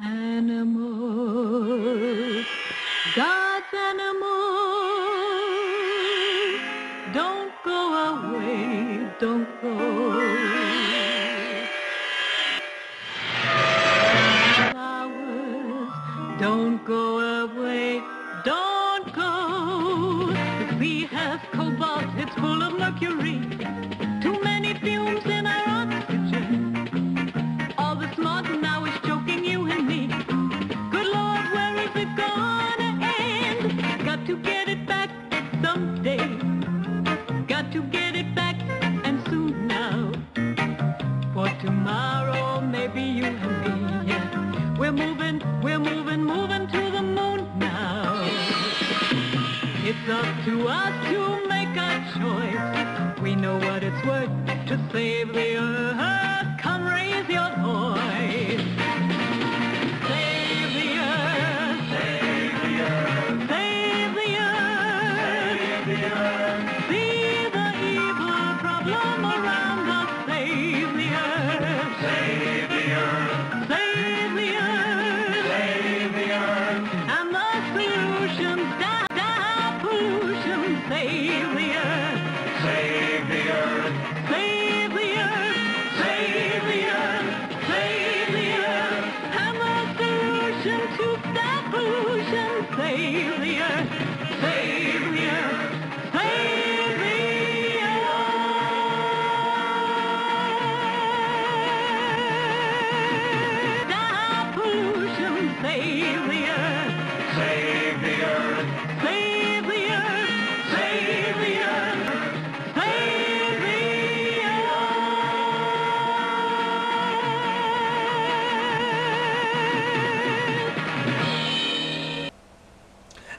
Animals, God's animals, don't go away, don't go. Flowers, don't go away, don't go. The sea has cobalt, it's full of mercury. Too many fumes in our oxygen. All the smog now is choking you and me. Good Lord, where is it gonna end? Got to get it back someday. Got to get it back, and soon now. For tomorrow, maybe you and me, yeah. We're moving to the moon now. It's up to us to make a choice. We know what it's worth to save the earth. Come raise your voice. Save the earth. Save the earth. Save the earth. Save the earth. See the evil problem around us. Save the earth. Save the earth. Save the earth. Save the earth. And the solution, stop pollution. Save the earth. Save the earth. Save the earth. Save the earth. Save the earth. And the solution to stop pollution. Save the earth. Save the earth. Save the earth. Stop pollution. Save the earth. Save the earth. Save the earth. Save the earth. Save the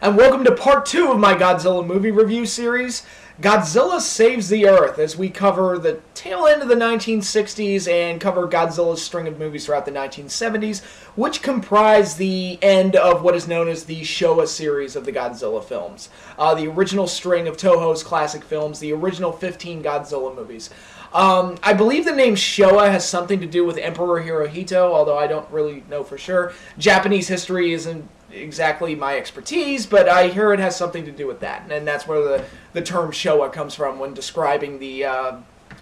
And welcome to part 2 of my Godzilla movie review series, Godzilla Saves the Earth, as we cover the tail end of the 1960s and cover Godzilla's string of movies throughout the 1970s, which comprise the end of what is known as the Showa series of the Godzilla films. The original string of Toho's classic films, the original 15 Godzilla movies. I believe the name Showa has something to do with Emperor Hirohito, although I don't really know for sure. Japanese history isn't exactly my expertise, but I hear it has something to do with that, and that's where the term Showa comes from when describing the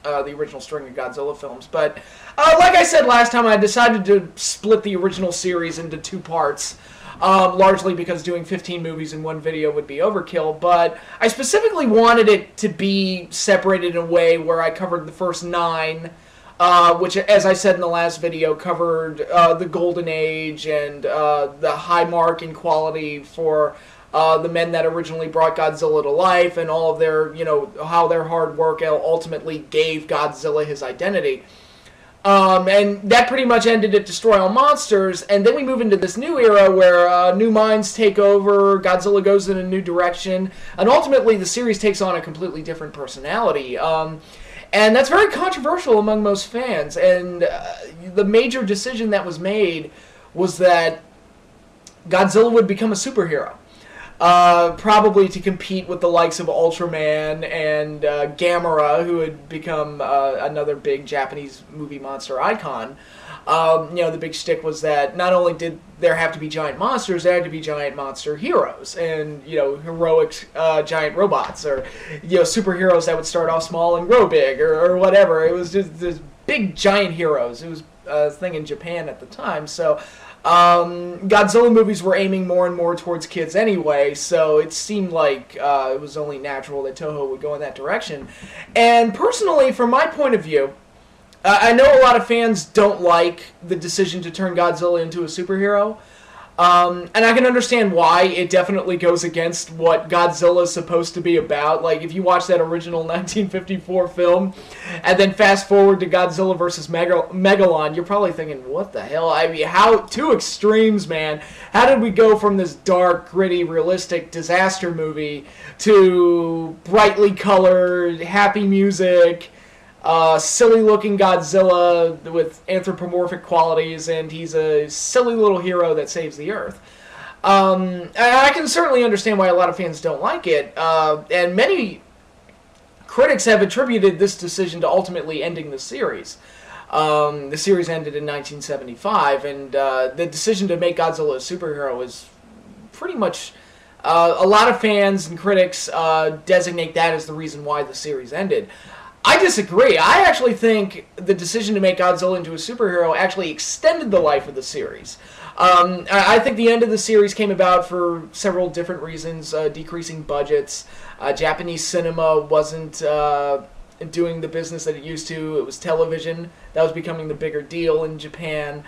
original string of Godzilla films. But like I said last time, I decided to split the original series into 2 parts, largely because doing 15 movies in one video would be overkill, but I specifically wanted it to be separated in a way where I covered the first 9, which, as I said in the last video, covered the Golden Age and the high mark in quality for the men that originally brought Godzilla to life, and all of their, how their hard work ultimately gave Godzilla his identity. And that pretty much ended at Destroy All Monsters, and then we move into this new era where new minds take over, Godzilla goes in a new direction, and ultimately the series takes on a completely different personality. And that's very controversial among most fans, and the major decision that was made was that Godzilla would become a superhero. Probably to compete with the likes of Ultraman and Gamera, who had become another big Japanese movie monster icon. The big shtick was that not only did there have to be giant monsters, there had to be giant monster heroes and, heroic giant robots, or, superheroes that would start off small and grow big, or whatever. It was just this big giant heroes. It was a thing in Japan at the time, so Godzilla movies were aiming more and more towards kids anyway, so it seemed like it was only natural that Toho would go in that direction. And personally, from my point of view, I know a lot of fans don't like the decision to turn Godzilla into a superhero, and I can understand why. It definitely goes against what Godzilla is supposed to be about. Like, if you watch that original 1954 film, and then fast forward to Godzilla vs. Megalon, you're probably thinking, what the hell? I mean, how, 2 extremes, man. How did we go from this dark, gritty, realistic disaster movie to brightly colored, happy music, silly-looking Godzilla with anthropomorphic qualities, and he's a silly little hero that saves the Earth. I can certainly understand why a lot of fans don't like it, and many critics have attributed this decision to ultimately ending the series. The series ended in 1975, and the decision to make Godzilla a superhero is pretty much... a lot of fans and critics designate that as the reason why the series ended. I disagree. I actually think the decision to make Godzilla into a superhero actually extended the life of the series. I think the end of the series came about for several different reasons, decreasing budgets. Japanese cinema wasn't doing the business that it used to. It was television that was becoming the bigger deal in Japan.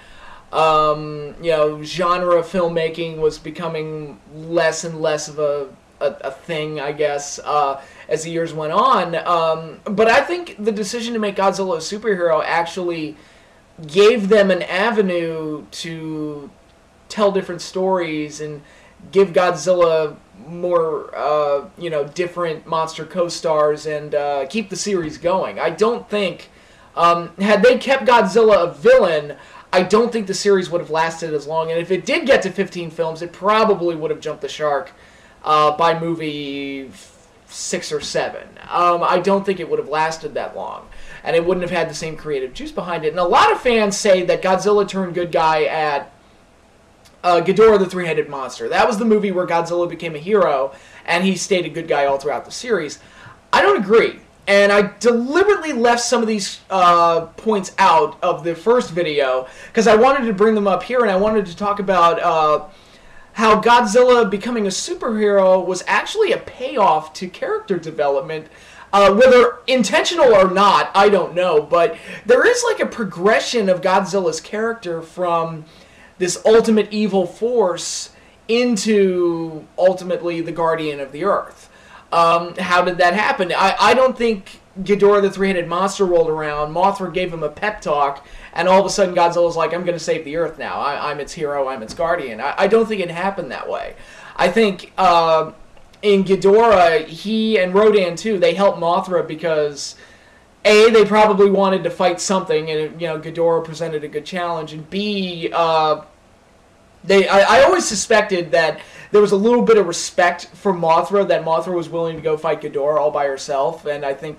Genre filmmaking was becoming less and less of a thing, I guess, as the years went on. But I think the decision to make Godzilla a superhero actually gave them an avenue to tell different stories and give Godzilla more, different monster co-stars and keep the series going. I don't think, had they kept Godzilla a villain, I don't think the series would have lasted as long. And if it did get to 15 films, it probably would have jumped the shark by movie 6 or 7. I don't think it would have lasted that long. And it wouldn't have had the same creative juice behind it. And a lot of fans say that Godzilla turned good guy at Ghidorah the Three-Headed Monster. That was the movie where Godzilla became a hero, and he stayed a good guy all throughout the series. I don't agree. And I deliberately left some of these points out of the first video because I wanted to bring them up here, and I wanted to talk about how Godzilla becoming a superhero was actually a payoff to character development. Whether intentional or not, I don't know, but there is like a progression of Godzilla's character from this ultimate evil force into ultimately the guardian of the Earth. How did that happen? I don't think Ghidorah the Three-Headed Monster rolled around, Mothra gave him a pep talk, and all of a sudden Godzilla's like, I'm going to save the Earth now. I'm its hero, I'm its guardian. I don't think it happened that way. I think in Ghidorah, he and Rodan too, they helped Mothra because A, they probably wanted to fight something, and Ghidorah presented a good challenge, and B, I always suspected that there was a little bit of respect for Mothra, that Mothra was willing to go fight Ghidorah all by herself, and I think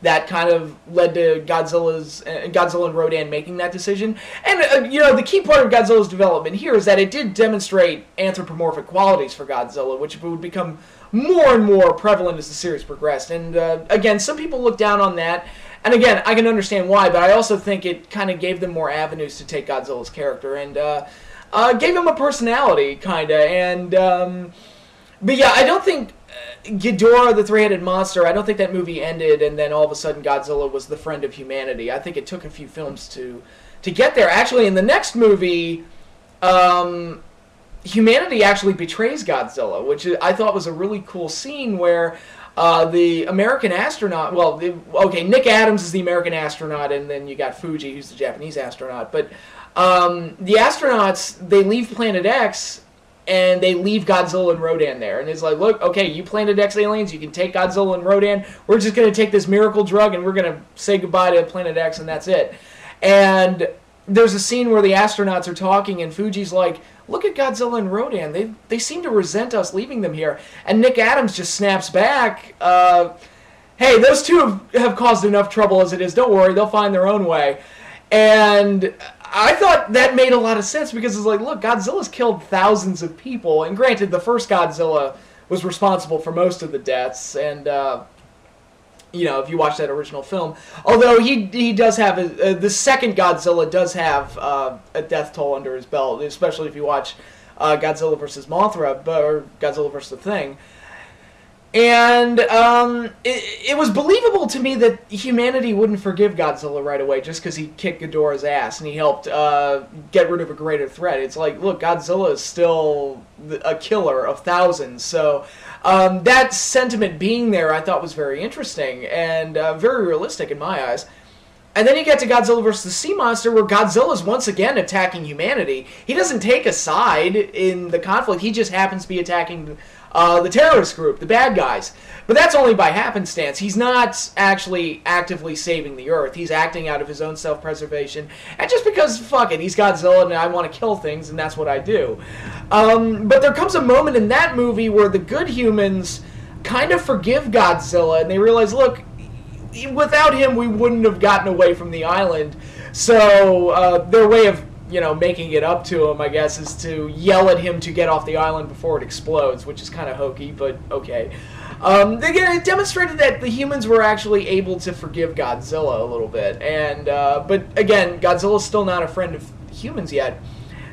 that kind of led to Godzilla and Rodan making that decision. And, the key part of Godzilla's development here is that it did demonstrate anthropomorphic qualities for Godzilla, which would become more and more prevalent as the series progressed. And, again, some people look down on that, and again, I can understand why, but I also think it kind of gave them more avenues to take Godzilla's character, and, gave him a personality, kind of, and, but yeah, I don't think Ghidorah the Three-Headed Monster, I don't think that movie ended and then all of a sudden Godzilla was the friend of humanity. I think it took a few films to get there. Actually, in the next movie, humanity actually betrays Godzilla, which I thought was a really cool scene where the American astronaut, Nick Adams is the American astronaut, and then you got Fuji, who's the Japanese astronaut, but the astronauts, they leave Planet X, and they leave Godzilla and Rodan there. And it's like, look, okay, you Planet X aliens, you can take Godzilla and Rodan. We're just going to take this miracle drug, and we're going to say goodbye to Planet X, and that's it. And there's a scene where the astronauts are talking, and Fuji's like, look at Godzilla and Rodan. They seem to resent us leaving them here. And Nick Adams just snaps back, hey, those two have caused enough trouble as it is. Don't worry, they'll find their own way. And I thought that made a lot of sense because it's like, look, Godzilla's killed thousands of people, and granted, the first Godzilla was responsible for most of the deaths, and, if you watch that original film, although he does have, the second Godzilla does have a death toll under his belt, especially if you watch Godzilla vs. Mothra, or Godzilla vs. The Thing. And it was believable to me that humanity wouldn't forgive Godzilla right away just because he kicked Ghidorah's ass and he helped get rid of a greater threat. It's like, look, Godzilla is still a killer of thousands. So that sentiment being there I thought was very interesting and very realistic in my eyes. And then you get to Godzilla vs. the Sea Monster, where Godzilla's once again attacking humanity. He doesn't take a side in the conflict. He just happens to be attacking the terrorist group, the bad guys. But that's only by happenstance. He's not actually actively saving the Earth. He's acting out of his own self-preservation. And just because, fuck it, he's Godzilla and I want to kill things, and that's what I do. But there comes a moment in that movie where the good humans kind of forgive Godzilla, and they realize, look, without him, we wouldn't have gotten away from the island. So their way of, you know, making it up to him, I guess, is to yell at him to get off the island before it explodes, which is kind of hokey, but okay. It demonstrated that the humans were actually able to forgive Godzilla a little bit, and but again, Godzilla's still not a friend of humans yet.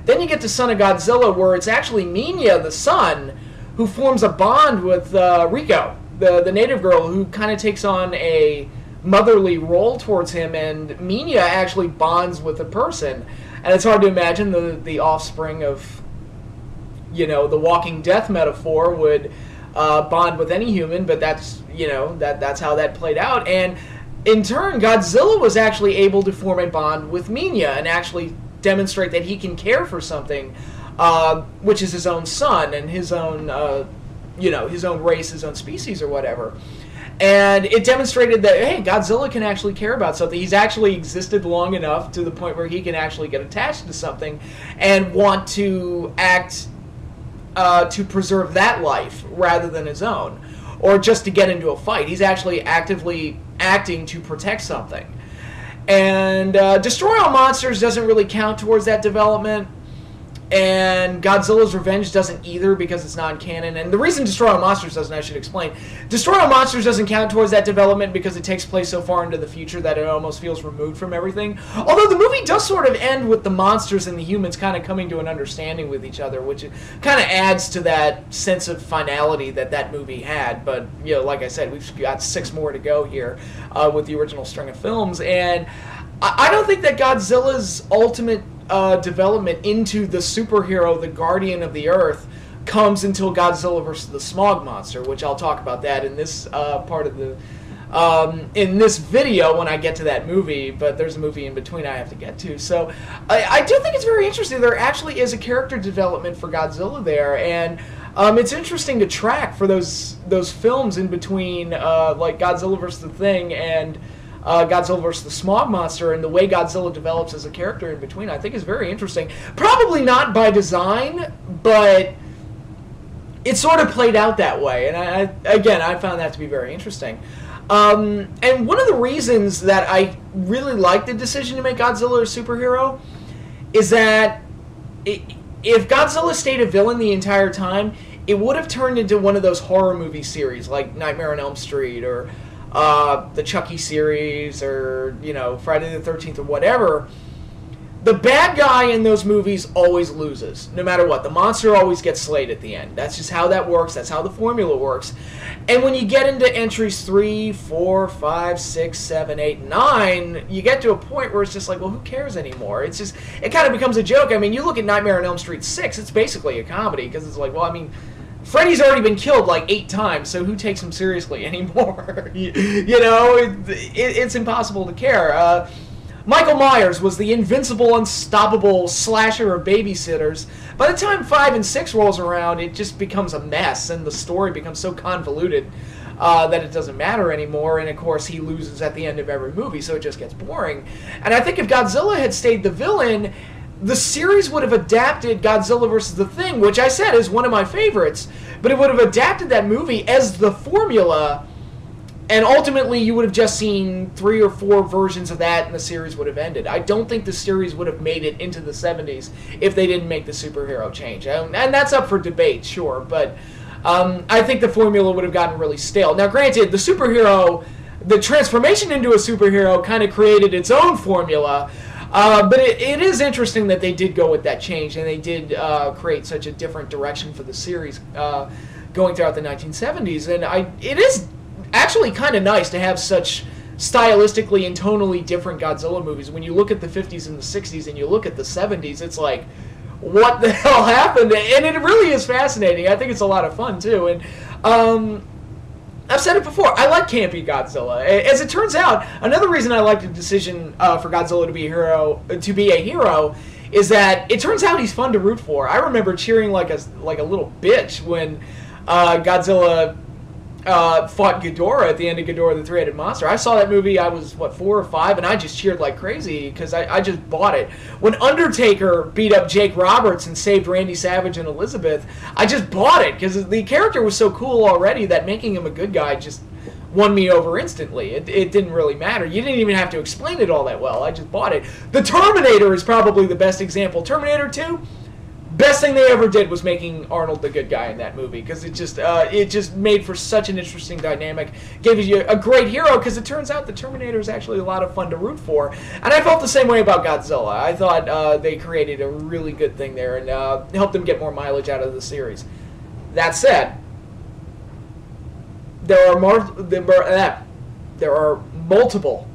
Then you get to Son of Godzilla, where it's actually Minya, the son, who forms a bond with Riko, the native girl, who kind of takes on a motherly role towards him, and Minya actually bonds with a person. And it's hard to imagine the offspring of, you know, the Walking Death metaphor would bond with any human, but that's, you know, that's how that played out. And in turn, Godzilla was actually able to form a bond with Minya and actually demonstrate that he can care for something, which is his own son and his own, you know, his own race, his own species or whatever. And it demonstrated that, hey, Godzilla can actually care about something. He's actually existed long enough to the point where he can actually get attached to something and want to act to preserve that life rather than his own, or just to get into a fight. He's actually actively acting to protect something. And Destroy All Monsters doesn't really count towards that development. And Godzilla's Revenge doesn't either because it's non-canon. And the reason Destroy All Monsters doesn't, I should explain. Destroy All Monsters doesn't count towards that development because it takes place so far into the future that it almost feels removed from everything. Although the movie does sort of end with the monsters and the humans kind of coming to an understanding with each other, which kind of adds to that sense of finality that movie had. But, you know, like I said, we've got 6 more to go here with the original string of films. And I don't think that Godzilla's ultimate development into the superhero, the Guardian of the Earth, comes until Godzilla vs. the Smog Monster, which I'll talk about that in this part of the in this video when I get to that movie, but there's a movie in between I have to get to. So I do think it's very interesting. There actually is a character development for Godzilla there, and it's interesting to track for those films in between, like Godzilla vs. the Thing and Godzilla vs. the Smog Monster, and the way Godzilla develops as a character in between, I think is very interesting. Probably not by design, but it sort of played out that way, and I found that to be very interesting. And one of the reasons that I really like the decision to make Godzilla a superhero is that if Godzilla stayed a villain the entire time, it would have turned into one of those horror movie series like Nightmare on Elm Street or the Chucky series, or, you know, Friday the 13th or whatever. The bad guy in those movies always loses, no matter what. The monster always gets slayed at the end. That's just how that works. That's how the formula works. And when you get into entries 3, 4, 5, 6, 7, 8, 9, you get to a point where it's just like, well, who cares anymore? It's just, it kind of becomes a joke. I mean, you look at Nightmare on Elm Street 6, it's basically a comedy, because it's like, well, I mean, Freddy's already been killed like 8 times, so who takes him seriously anymore? You know, it's impossible to care. Michael Myers was the invincible, unstoppable slasher of babysitters. By the time 5 and 6 rolls around, it just becomes a mess, and the story becomes so convoluted that it doesn't matter anymore. And of course, he loses at the end of every movie, so it just gets boring. And I think if Godzilla had stayed the villain, the series would have adapted Godzilla vs. the Thing, which I said is one of my favorites, but it would have adapted that movie as the formula, and ultimately you would have just seen 3 or 4 versions of that and the series would have ended. I don't think the series would have made it into the 70s if they didn't make the superhero change. And that's up for debate, sure, but I think the formula would have gotten really stale. Now granted, the superhero, the transformation into a superhero kind of created its own formula, but it is interesting that they did go with that change, and they did create such a different direction for the series going throughout the 1970s. And it is actually kind of nice to have such stylistically and tonally different Godzilla movies. When you look at the 50s and the 60s and you look at the 70s, it's like, what the hell happened? And it really is fascinating. I think it's a lot of fun, too. And I've said it before, I like campy Godzilla. As it turns out, another reason I like the decision for Godzilla to be a hero, is that it turns out he's fun to root for. I remember cheering like a little bitch when Godzilla fought Ghidorah at the end of Ghidorah the Three-Headed Monster. I saw that movie, I was, 4 or 5, and I just cheered like crazy because I just bought it. When Undertaker beat up Jake Roberts and saved Randy Savage and Elizabeth, I just bought it because the character was so cool already that making him a good guy just won me over instantly. It didn't really matter. You didn't even have to explain it all that well. I just bought it. The Terminator is probably the best example. Terminator 2, best thing they ever did was making Arnold the good guy in that movie, because it just made for such an interesting dynamic. Gave you a great hero, because it turns out the Terminator is actually a lot of fun to root for. And I felt the same way about Godzilla. I thought they created a really good thing there and helped them get more mileage out of the series. That said, there are multiple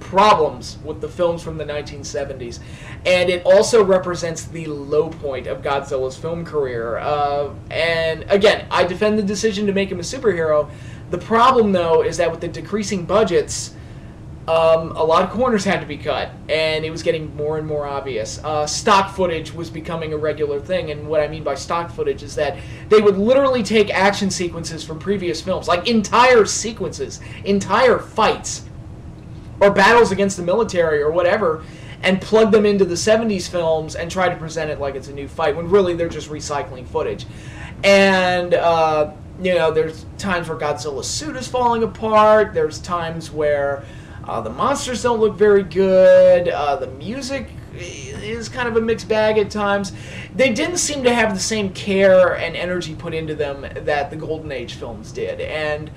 problems with the films from the 1970s, and it also represents the low point of Godzilla's film career. And again, I defend the decision to make him a superhero. The problem, though, is that with the decreasing budgets, a lot of corners had to be cut, and it was getting more and more obvious. Stock footage was becoming a regular thing, and what I mean by stock footage is that they would literally take action sequences from previous films, like entire sequences, entire fights, or battles against the military or whatever, and plug them into the 70s films and try to present it like it's a new fight, when really they're just recycling footage. And, there's times where Godzilla's suit is falling apart, there's times where the monsters don't look very good, the music is kind of a mixed bag at times. They didn't seem to have the same care and energy put into them that the Golden Age films did, and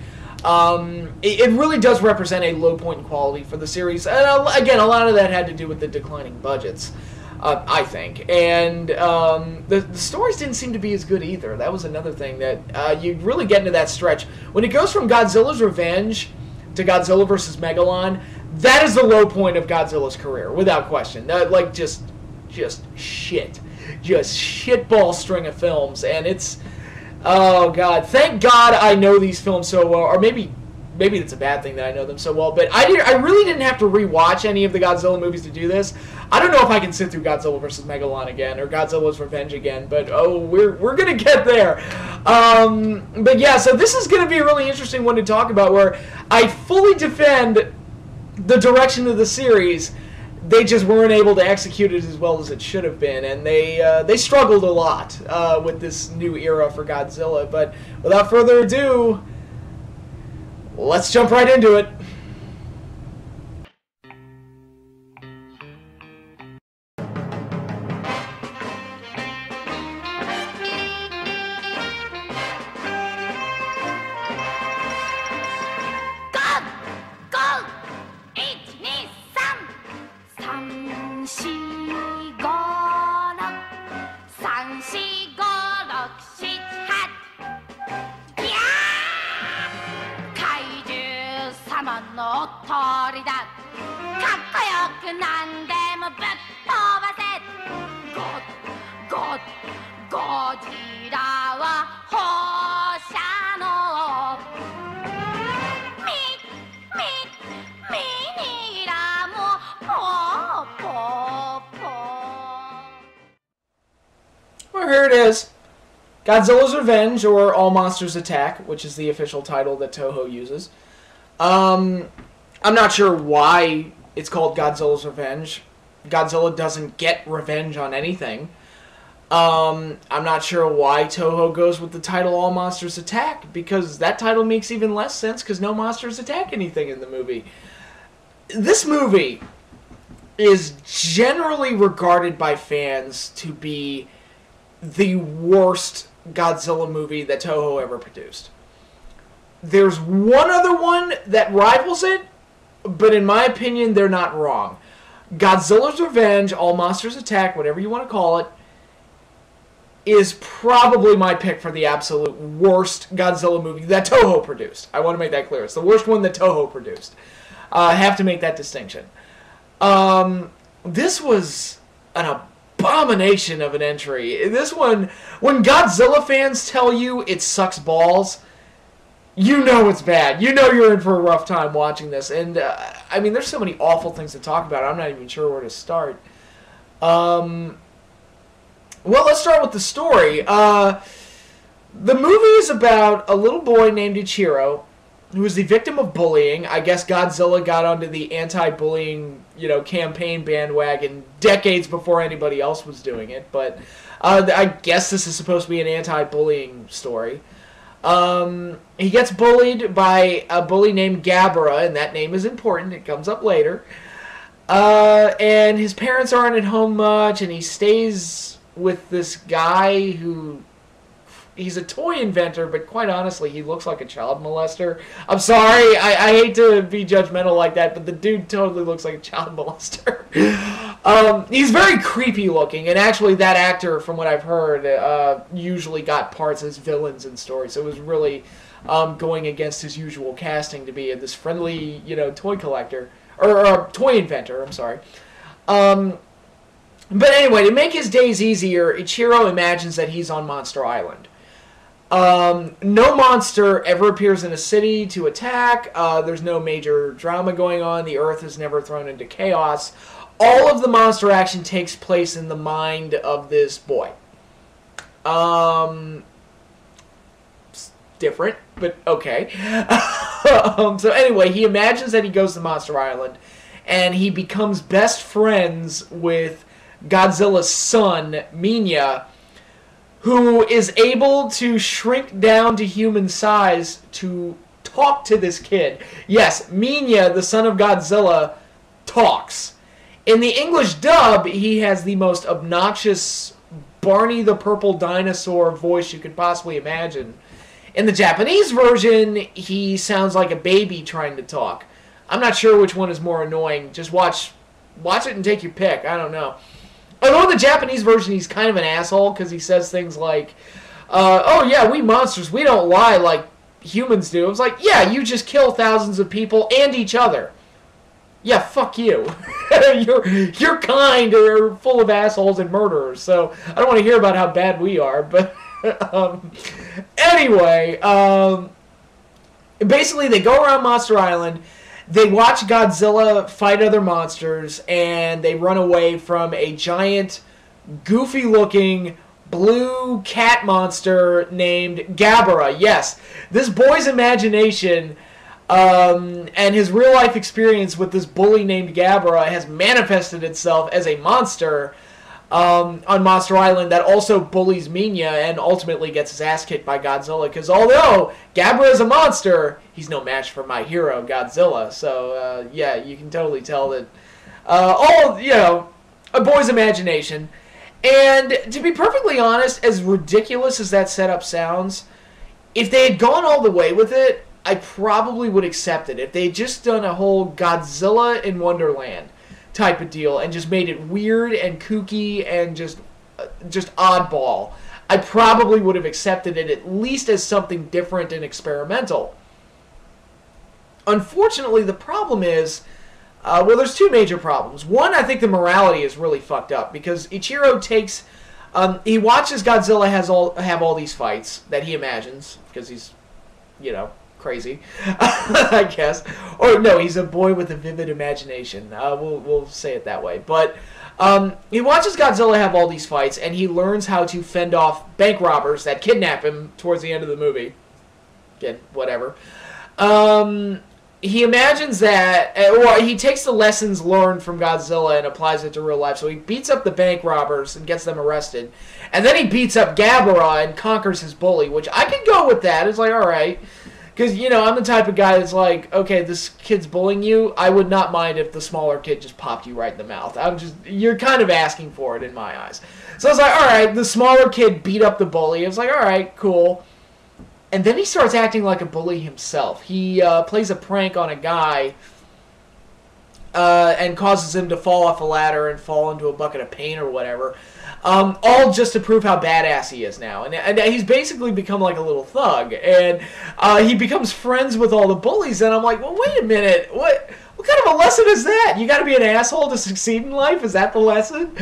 it really does represent a low point in quality for the series. And again, a lot of that had to do with the declining budgets, I think. And the stories didn't seem to be as good either. That was another thing that you really get into that stretch. When it goes from Godzilla's Revenge to Godzilla vs. Megalon, that is the low point of Godzilla's career, without question. Just shit. Just shitball string of films, and it's... Oh, God. Thank God I know these films so well. Or maybe it's a bad thing that I know them so well. But I really didn't have to rewatch any of the Godzilla movies to do this. I don't know if I can sit through Godzilla vs. Megalon again or Godzilla's Revenge again. But, we're going to get there. But, yeah, so this is going to be a really interesting one to talk about, where I fully defend the direction of the series. They just weren't able to execute it as well as it should have been, and they struggled a lot with this new era for Godzilla. But without further ado, let's jump right into it. Well, here it is. Godzilla's Revenge, or All Monsters Attack, which is the official title that Toho uses. I'm not sure why it's called Godzilla's Revenge. Godzilla doesn't get revenge on anything. I'm not sure why Toho goes with the title All Monsters Attack, because that title makes even less sense, because no monsters attack anything in the movie. This movie is generally regarded by fans to be the worst Godzilla movie that Toho ever produced. There's one other one that rivals it, but in my opinion, they're not wrong. Godzilla's Revenge, All Monsters Attack, whatever you want to call it, is probably my pick for the absolute worst Godzilla movie that Toho produced. I want to make that clear. It's the worst one that Toho produced. I have to make that distinction. This was an abomination of an entry. This one, when Godzilla fans tell you it sucks balls, you know it's bad. You know you're in for a rough time watching this. And, I mean, there's so many awful things to talk about. I'm not even sure where to start. Well, let's start with the story. The movie is about a little boy named Ichiro who was the victim of bullying. I guess Godzilla got onto the anti-bullying, campaign bandwagon decades before anybody else was doing it. But I guess this is supposed to be an anti-bullying story. He gets bullied by a bully named Gabara, and that name is important. It comes up later. And his parents aren't at home much, and he stays with this guy who... He's a toy inventor, but quite honestly, he looks like a child molester. I'm sorry, I hate to be judgmental like that, but the dude totally looks like a child molester. He's very creepy looking, and actually that actor, from what I've heard, usually got parts as villains in stories, so it was really going against his usual casting to be this friendly, toy collector, or toy inventor, I'm sorry. But anyway, to make his days easier, Ichiro imagines that he's on Monster Island. No monster ever appears in a city to attack. There's no major drama going on. The Earth is never thrown into chaos. All of the monster action takes place in the mind of this boy. Different, but okay. So anyway, he imagines that he goes to Monster Island, and he becomes best friends with Godzilla's son, Minya, who is able to shrink down to human size to talk to this kid. Yes, Minya, the son of Godzilla, talks. In the English dub, he has the most obnoxious Barney the Purple Dinosaur voice you could possibly imagine. In the Japanese version, he sounds like a baby trying to talk. I'm not sure which one is more annoying. Just watch it and take your pick. I don't know. Although in the Japanese version, he's kind of an asshole because he says things like, oh yeah, we monsters, we don't lie like humans do. It's like, yeah, you just kill thousands of people and each other. Yeah, fuck you. You're kind or full of assholes and murderers, so I don't want to hear about how bad we are, but anyway, basically they go around Monster Island. They watch Godzilla fight other monsters, and they run away from a giant, goofy-looking, blue cat monster named Gabara. Yes, this boy's imagination and his real-life experience with this bully named Gabara has manifested itself as a monster on Monster Island that also bullies Minya and ultimately gets his ass kicked by Godzilla. Because although Gabara is a monster, he's no match for my hero, Godzilla. So, yeah, you can totally tell that a boy's imagination. And to be perfectly honest, as ridiculous as that setup sounds, if they had gone all the way with it, I probably would accept it. If they had just done a whole Godzilla in Wonderland type of deal and just made it weird and kooky and just oddball, I probably would have accepted it at least as something different and experimental. Unfortunately, the problem is, well, there's two major problems. One, I think the morality is really fucked up because Ichiro takes, he watches Godzilla have all these fights that he imagines because he's, crazy, I guess. Or no, he's a boy with a vivid imagination. We'll say it that way. But he watches Godzilla have all these fights, and he learns how to fend off bank robbers that kidnap him towards the end of the movie. Again, whatever. He imagines that, or he takes the lessons learned from Godzilla and applies it to real life. So he beats up the bank robbers and gets them arrested. And then he beats up Gabara and conquers his bully, which I could go with that. It's like, all right. Because, I'm the type of guy that's like, okay, this kid's bullying you. I would not mind if the smaller kid just popped you right in the mouth. You're kind of asking for it in my eyes. So I was like, all right, the smaller kid beat up the bully. I was like, all right, cool. And then he starts acting like a bully himself. He plays a prank on a guy and causes him to fall off a ladder and fall into a bucket of paint or whatever. All just to prove how badass he is now. And he's basically become like a little thug. And he becomes friends with all the bullies. And I'm like, well, wait a minute. What kind of a lesson is that? You got to be an asshole to succeed in life? Is that the lesson?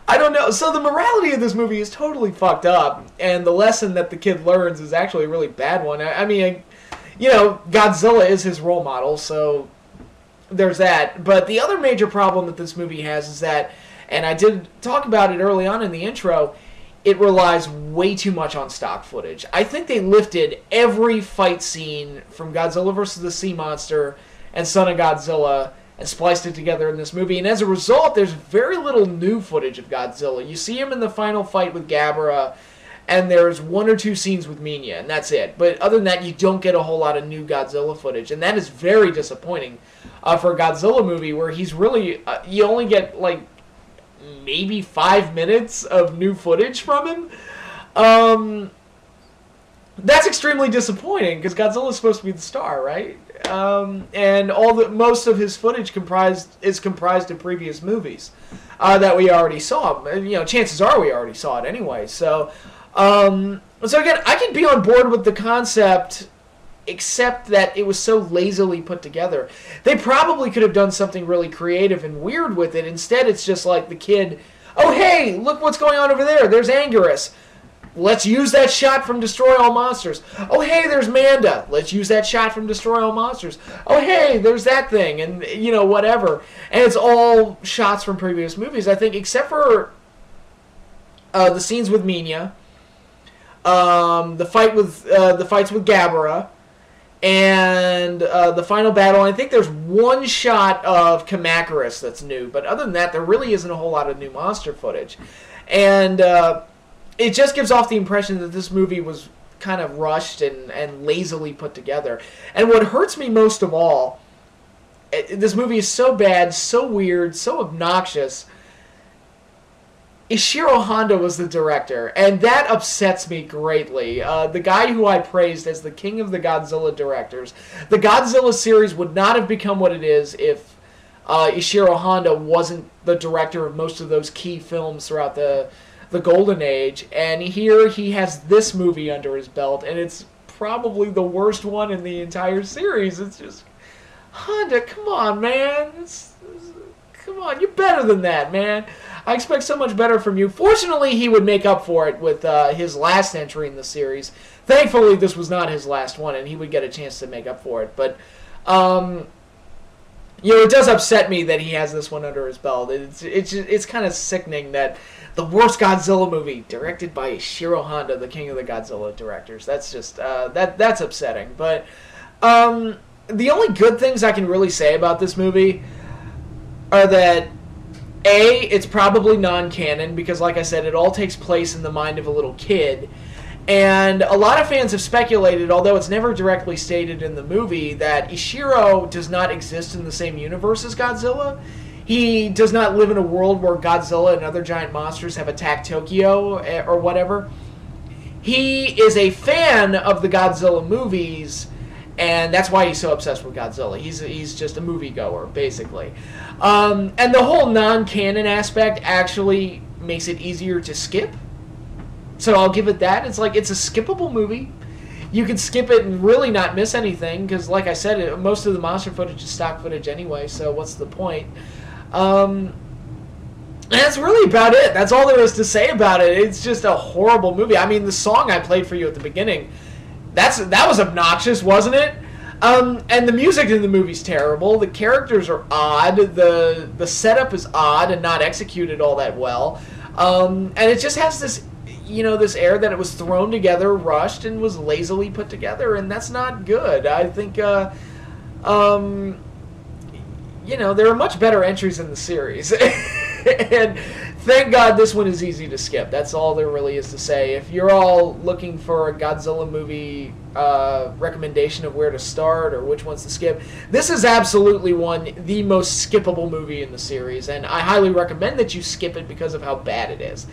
I don't know. So the morality of this movie is totally fucked up. And the lesson that the kid learns is actually a really bad one. I mean, Godzilla is his role model. So there's that. But the other major problem that this movie has is that, and I did talk about it early on in the intro, it relies way too much on stock footage. I think they lifted every fight scene from Godzilla vs. the Sea Monster and Son of Godzilla and spliced it together in this movie. And as a result, there's very little new footage of Godzilla. You see him in the final fight with Gabara, and there's 1 or 2 scenes with Minya, and that's it. But other than that, you don't get a whole lot of new Godzilla footage, and that is very disappointing for a Godzilla movie where he's really... you only get, like, maybe 5 minutes of new footage from him. That's extremely disappointing, because Godzilla is supposed to be the star, right? And most of his footage is comprised of previous movies that we already saw. You know, chances are we already saw it anyway. So again, I can be on board with the concept, except that it was so lazily put together. They probably could have done something really creative and weird with it. Instead, it's just like the kid, oh hey, look what's going on over there. There's Anguirus. Let's use that shot from Destroy All Monsters. Oh, hey, there's Manda. Let's use that shot from Destroy All Monsters. Oh, hey, there's that thing, and, you know, whatever. And it's all shots from previous movies, I think, except for the scenes with Minya, the fights with Gabara, and the final battle. I think there's one shot of Kamacuras that's new, but other than that, there really isn't a whole lot of new monster footage. And it just gives off the impression that this movie was kind of rushed and lazily put together. And what hurts me most of all, this movie is so bad, so weird, so obnoxious. Ishiro Honda was the director, and that upsets me greatly. The guy who I praised as the king of the Godzilla directors. The Godzilla series would not have become what it is if Ishiro Honda wasn't the director of most of those key films throughout the Golden Age. And here he has this movie under his belt, and it's probably the worst one in the entire series. It's just, Honda, come on, man. Come on, you're better than that, man. I expect so much better from you. Fortunately, he would make up for it with his last entry in the series. Thankfully, this was not his last one, and he would get a chance to make up for it. But, you know, it does upset me that he has this one under his belt. It's kind of sickening that the worst Godzilla movie, directed by Ishiro Honda, the king of the Godzilla directors. That's just, that's upsetting. But the only good things I can really say about this movie are that, A, it's probably non-canon, because like I said, it all takes place in the mind of a little kid. And a lot of fans have speculated, although it's never directly stated in the movie, that Ishiro does not exist in the same universe as Godzilla. He does not live in a world where Godzilla and other giant monsters have attacked Tokyo or whatever. He is a fan of the Godzilla movies, and that's why he's so obsessed with Godzilla. He's just a moviegoer, basically. And the whole non-canon aspect actually makes it easier to skip. So I'll give it that. It's like, it's a skippable movie. You can skip it and really not miss anything, because like I said, most of the monster footage is stock footage anyway, so what's the point? And that's really about it. That's all there is to say about it. It's just a horrible movie. I mean, the song I played for you at the beginning, that was obnoxious, wasn't it? And the music in the movie's terrible. The characters are odd. The setup is odd and not executed all that well. And it just has this, you know, this air that it was thrown together, rushed, and was lazily put together, and that's not good. I think, you know, there are much better entries in the series. And thank God this one is easy to skip. That's all there really is to say. If you're all looking for a Godzilla movie recommendation of where to start or which ones to skip, this is absolutely the most skippable movie in the series, and I highly recommend that you skip it because of how bad it is.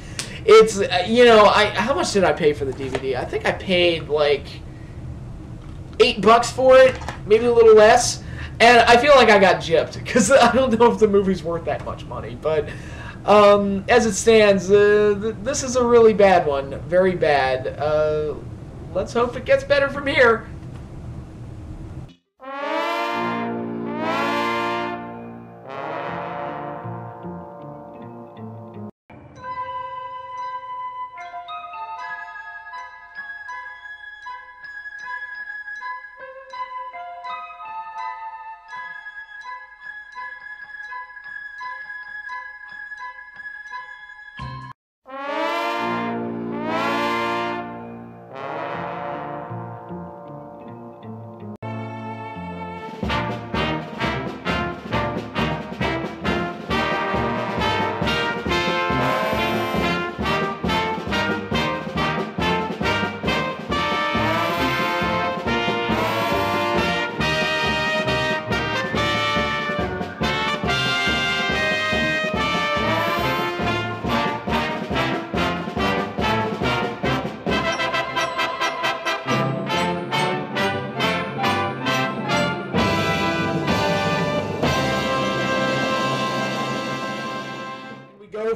It's, you know, how much did I pay for the DVD? I think I paid like $8 for it, maybe a little less. And I feel like I got gypped, because I don't know if the movie's worth that much money. But as it stands, this is a really bad one. Very bad. Let's hope it gets better from here.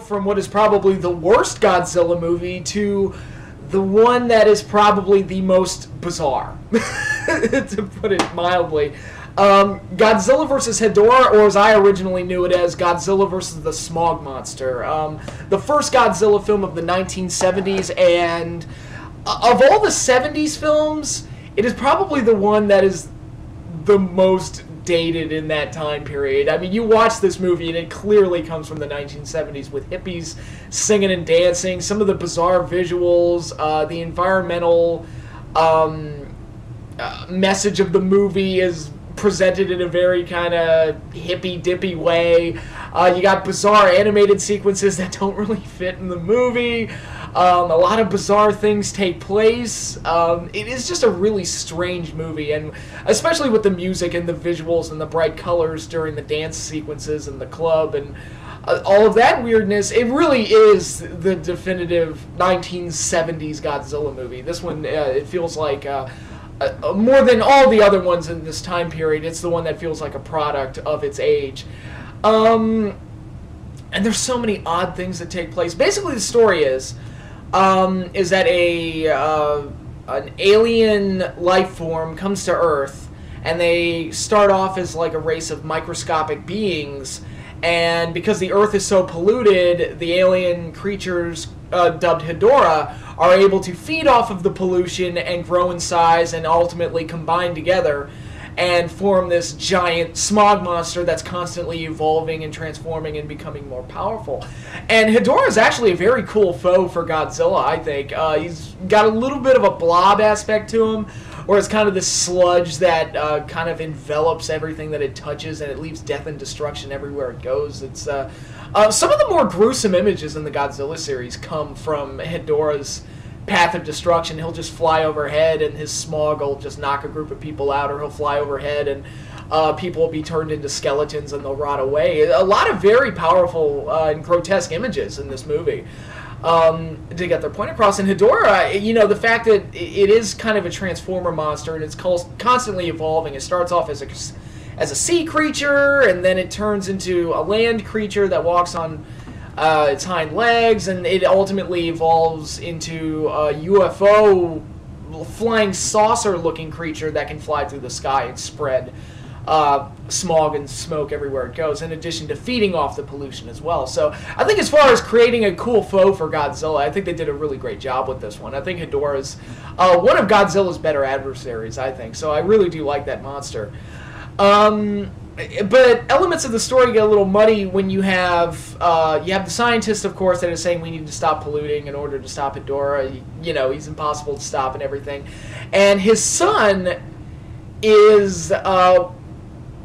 from what is probably the worst Godzilla movie to the one that is probably the most bizarre, to put it mildly. Godzilla vs. Hedorah, or as I originally knew it as, Godzilla vs. the Smog Monster. The first Godzilla film of the 1970s, and of all the 70s films, it is probably the one that is the most dated in that time period. I mean, you watch this movie and it clearly comes from the 1970s with hippies singing and dancing, some of the bizarre visuals, the environmental message of the movie is presented in a very kind of hippy-dippy way. You got bizarre animated sequences that don't really fit in the movie. A lot of bizarre things take place. It is just a really strange movie, and especially with the music and the visuals and the bright colors during the dance sequences in the club and all of that weirdness, it really is the definitive 1970s Godzilla movie. This one, it feels like more than all the other ones in this time period, it's the one that feels like a product of its age. And there's so many odd things that take place. Basically, the story is that an alien life form comes to Earth, and they start off as like a race of microscopic beings, and because the Earth is so polluted, the alien creatures dubbed Hedorah are able to feed off of the pollution and grow in size and ultimately combine together and form this giant smog monster that's constantly evolving and transforming and becoming more powerful. And Hedorah is actually a very cool foe for Godzilla, I think. He's got a little bit of a blob aspect to him, where it's kind of this sludge that kind of envelops everything that it touches, and it leaves death and destruction everywhere it goes. It's some of the more gruesome images in the Godzilla series come from Hedorah's path of destruction. He'll just fly overhead, and his smog will just knock a group of people out, or he'll fly overhead, and people will be turned into skeletons, and they'll rot away. A lot of very powerful and grotesque images in this movie to get their point across. And Hedorah, you know, the fact that it is kind of a transformer monster, and it's constantly evolving. It starts off as a sea creature, and then it turns into a land creature that walks on its hind legs, and it ultimately evolves into a UFO flying saucer-looking creature that can fly through the sky and spread smog and smoke everywhere it goes, in addition to feeding off the pollution as well. So I think as far as creating a cool foe for Godzilla, I think they did a really great job with this one. I think Hedorah is one of Godzilla's better adversaries, I think. So I really do like that monster. But elements of the story get a little muddy when you have the scientist, of course, that is saying we need to stop polluting in order to stop Hedorah. You know, he's impossible to stop and everything. And his son is,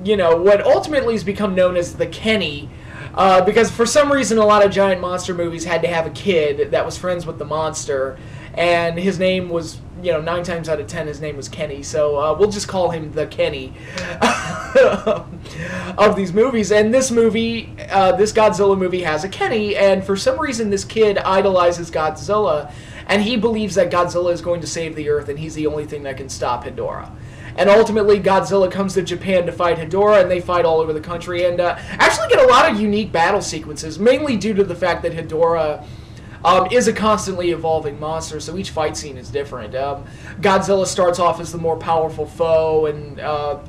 you know, what ultimately has become known as the Kenny, because for some reason a lot of giant monster movies had to have a kid that was friends with the monster, and his name was, you know, 9 times out of 10 his name was Kenny, so we'll just call him the Kenny of these movies. And this movie, this Godzilla movie has a Kenny, and for some reason this kid idolizes Godzilla, and he believes that Godzilla is going to save the Earth, and he's the only thing that can stop Hedorah. And ultimately, Godzilla comes to Japan to fight Hedorah, and they fight all over the country, and actually get a lot of unique battle sequences, mainly due to the fact that Hedorah is a constantly evolving monster, so each fight scene is different. Godzilla starts off as the more powerful foe and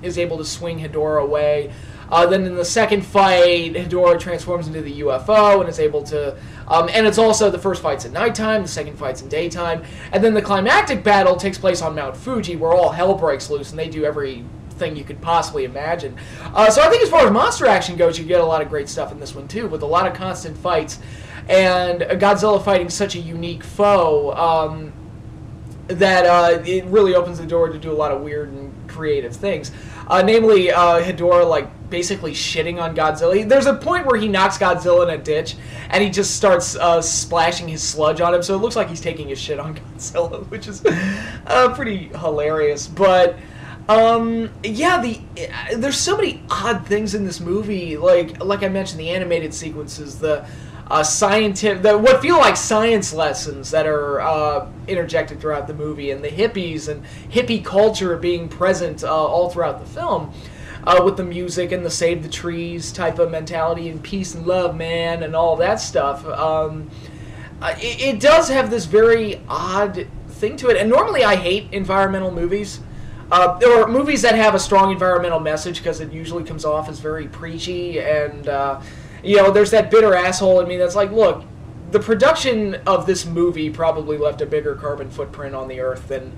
is able to swing Hedorah away. Then in the second fight, Hedorah transforms into the UFO and is able to... and it's also, the first fight's at nighttime, the second fight's in daytime, and then the climactic battle takes place on Mount Fuji, where all hell breaks loose, and they do everything you could possibly imagine. So I think as far as monster action goes, you get a lot of great stuff in this one, too, with a lot of constant fights, and Godzilla fighting such a unique foe that it really opens the door to do a lot of weird and creative things. Namely, Hedorah, like, basically shitting on Godzilla. There's a point where he knocks Godzilla in a ditch, and he just starts splashing his sludge on him, so it looks like he's taking his shit on Godzilla, which is pretty hilarious. But, yeah, there's so many odd things in this movie. Like I mentioned, the animated sequences, the what feel like science lessons that are interjected throughout the movie, and the hippies and hippie culture being present all throughout the film. with the music and the save the trees type of mentality and peace and love, man, and all that stuff. It does have this very odd thing to it, and normally I hate environmental movies. Or movies that have a strong environmental message, because it usually comes off as very preachy, and there's that bitter asshole in me that's like, look, the production of this movie probably left a bigger carbon footprint on the earth than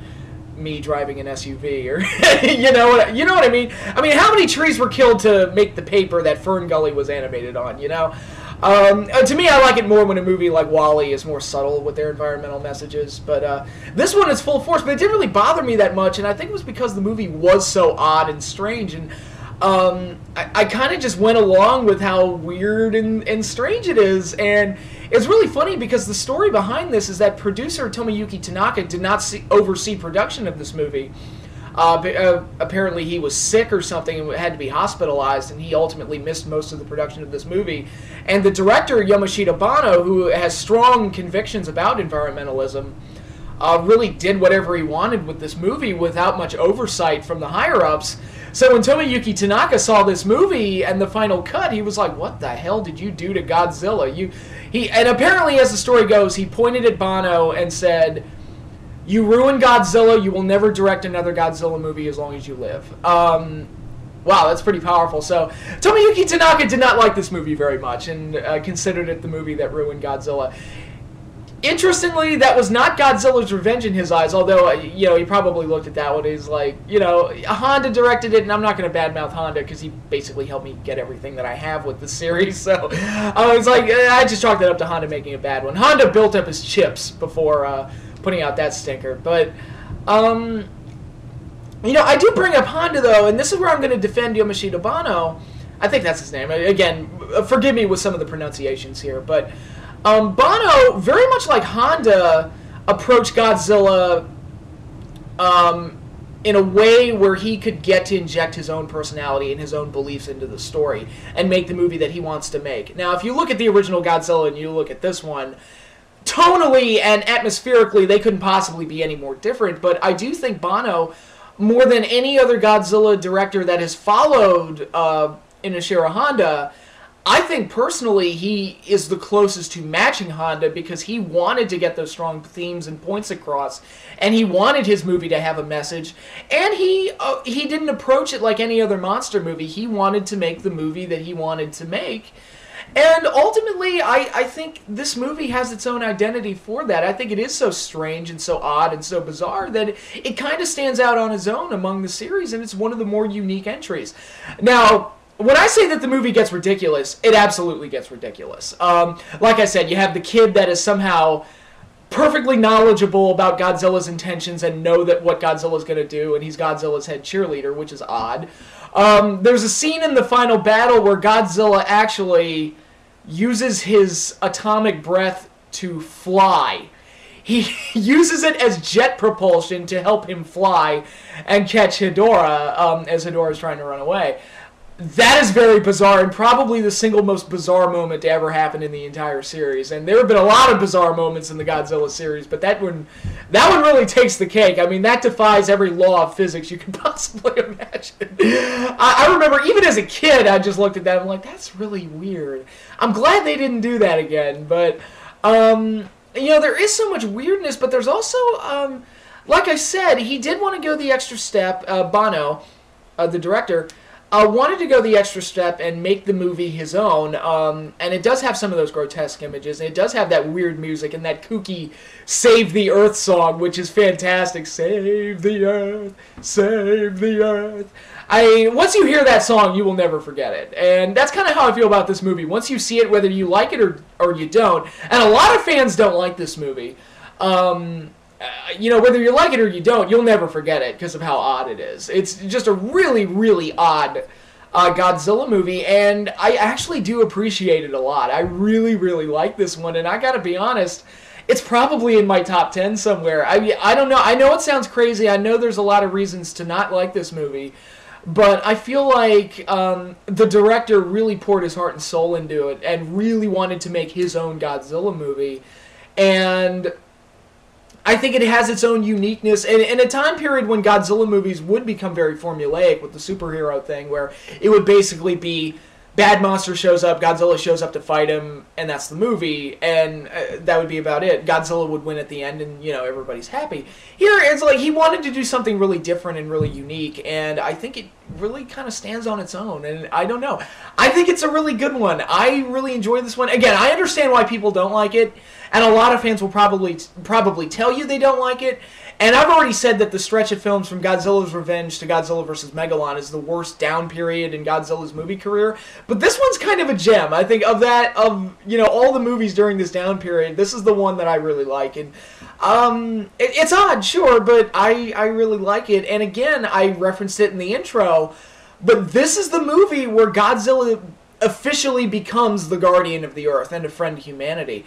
me driving an SUV, or you know what I mean? I mean, how many trees were killed to make the paper that Fern Gully was animated on? To me, I like it more when a movie like WALL-E is more subtle with their environmental messages, but this one is full force, but it didn't really bother me that much, and I think it was because the movie was so odd and strange, and I kind of just went along with how weird and strange it is, and it's really funny because the story behind this is that producer Tomoyuki Tanaka did not oversee production of this movie. Apparently he was sick or something and had to be hospitalized, and he ultimately missed most of the production of this movie. And the director, Yamashita Banno, who has strong convictions about environmentalism, really did whatever he wanted with this movie without much oversight from the higher-ups. So when Tomoyuki Tanaka saw this movie and the final cut, he was like, what the hell did you do to Godzilla? And apparently, as the story goes, he pointed at Banno and said, you ruined Godzilla, you will never direct another Godzilla movie as long as you live. Wow, that's pretty powerful. So, Tomoyuki Tanaka did not like this movie very much and considered it the movie that ruined Godzilla. Interestingly, that was not Godzilla's Revenge in his eyes, although, he probably looked at that one. He's like, Honda directed it, and I'm not going to badmouth Honda because he basically helped me get everything that I have with the series. So, it's like, I just chalked that up to Honda making a bad one. Honda built up his chips before putting out that stinker. But, I do bring up Honda, though, and this is where I'm going to defend Yamashita Banno. I think that's his name. Again, forgive me with some of the pronunciations here, but Banno, very much like Honda, approached Godzilla in a way where he could get to inject his own personality and his own beliefs into the story and make the movie that he wants to make. Now, if you look at the original Godzilla and you look at this one, tonally and atmospherically, they couldn't possibly be any more different, but I do think Banno, more than any other Godzilla director that has followed Inoshiro Honda, I think personally he is the closest to matching Honda because he wanted to get those strong themes and points across, and he wanted his movie to have a message, and he didn't approach it like any other monster movie. He wanted to make the movie that he wanted to make, and ultimately I think this movie has its own identity for that. I think it is so strange and so odd and so bizarre that it kind of stands out on its own among the series, and it's one of the more unique entries. Now, when I say that the movie gets ridiculous, it absolutely gets ridiculous. Like I said, you have the kid that is somehow perfectly knowledgeable about Godzilla's intentions and know that what Godzilla's going to do, and he's Godzilla's head cheerleader, which is odd. There's a scene in the final battle where Godzilla actually uses his atomic breath to fly. He uses it as jet propulsion to help him fly and catch Hedorah as Hedorah's trying to run away. That is very bizarre and probably the single most bizarre moment to ever happen in the entire series. And there have been a lot of bizarre moments in the Godzilla series, but that one really takes the cake. I mean, that defies every law of physics you can possibly imagine. I remember, even as a kid, I just looked at that and I'm like, that's really weird. I'm glad they didn't do that again, but, there is so much weirdness, but there's also, like I said, he did want to go the extra step, Banno, the director, wanted to go the extra step and make the movie his own, and it does have some of those grotesque images, and it does have that weird music and that kooky Save the Earth song, which is fantastic. Save the Earth, save the Earth. Once you hear that song, you will never forget it, and that's kind of how I feel about this movie. Once you see it, whether you like it or you don't, and a lot of fans don't like this movie, whether you like it or you don't, you'll never forget it because of how odd it is. It's just a really, really odd Godzilla movie, and I actually do appreciate it a lot. I really, really like this one, and I gotta be honest, it's probably in my top 10 somewhere. I don't know. I know it sounds crazy. I know there's a lot of reasons to not like this movie, but I feel like the director really poured his heart and soul into it and really wanted to make his own Godzilla movie, and I think it has its own uniqueness. And in a time period when Godzilla movies would become very formulaic with the superhero thing, where it would basically be bad monster shows up, Godzilla shows up to fight him, and that's the movie, and that would be about it. Godzilla would win at the end, and, you know, everybody's happy. Here, it's like he wanted to do something really different and really unique, and I think it really kind of stands on its own, and I don't know. I think it's a really good one. I really enjoy this one. Again, I understand why people don't like it, and a lot of fans will probably tell you they don't like it. And I've already said that the stretch of films from Godzilla's Revenge to Godzilla vs. Megalon is the worst down period in Godzilla's movie career. But this one's kind of a gem. I think of you know, all the movies during this down period, this is the one that I really like. And it's odd, sure, but I really like it. And again, I referenced it in the intro, but this is the movie where Godzilla officially becomes the guardian of the Earth and a friend to humanity.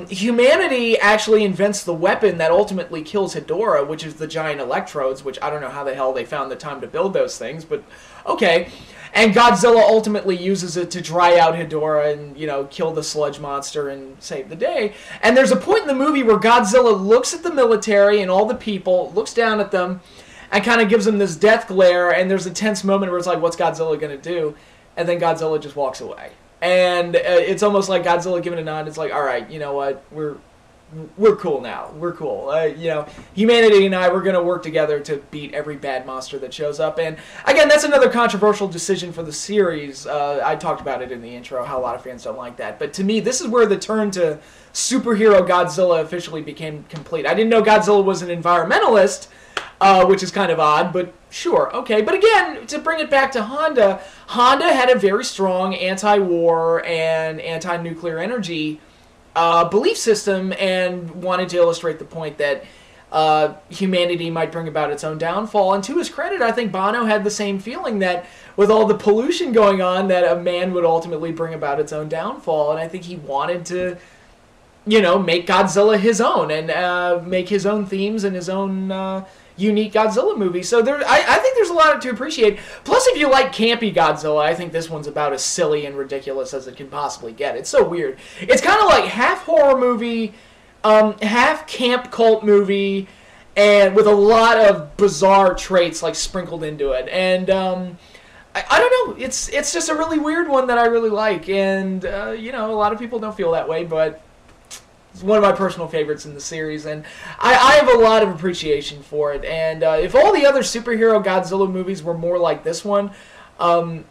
Humanity actually invents the weapon that ultimately kills Hedorah, which is the giant electrodes, which I don't know how the hell they found the time to build those things, but okay. And Godzilla ultimately uses it to dry out Hedorah and, you know, kill the sludge monster and save the day. And there's a point in the movie where Godzilla looks at the military and all the people, looks down at them, and kind of gives them this death glare, and there's a tense moment where it's like, what's Godzilla going to do? And then Godzilla just walks away. And it's almost like Godzilla giving a nod. It's like, all right, you know what? We're cool now. We're cool. You know, humanity and I, we're going to work together to beat every bad monster that shows up. And again, that's another controversial decision for the series. I talked about it in the intro, how a lot of fans don't like that. But to me, this is where the turn to superhero Godzilla officially became complete. I didn't know Godzilla was an environmentalist, which is kind of odd, but sure, okay. But again, to bring it back to Honda, Honda had a very strong anti-war and anti-nuclear energy belief system, and wanted to illustrate the point that humanity might bring about its own downfall. And to his credit, I think Bono had the same feeling, that with all the pollution going on, that a man would ultimately bring about its own downfall. And I think he wanted to, you know, make Godzilla his own, and make his own themes and his own unique Godzilla movie. So I think there's a lot to appreciate. Plus, if you like campy Godzilla, I think this one's about as silly and ridiculous as it can possibly get. It's so weird. It's kind of like half horror movie, half camp cult movie, and with a lot of bizarre traits like sprinkled into it. And I don't know. It's just a really weird one that I really like. And you know, a lot of people don't feel that way, but it's one of my personal favorites in the series, and I have a lot of appreciation for it. And if all the other superhero Godzilla movies were more like this one, well,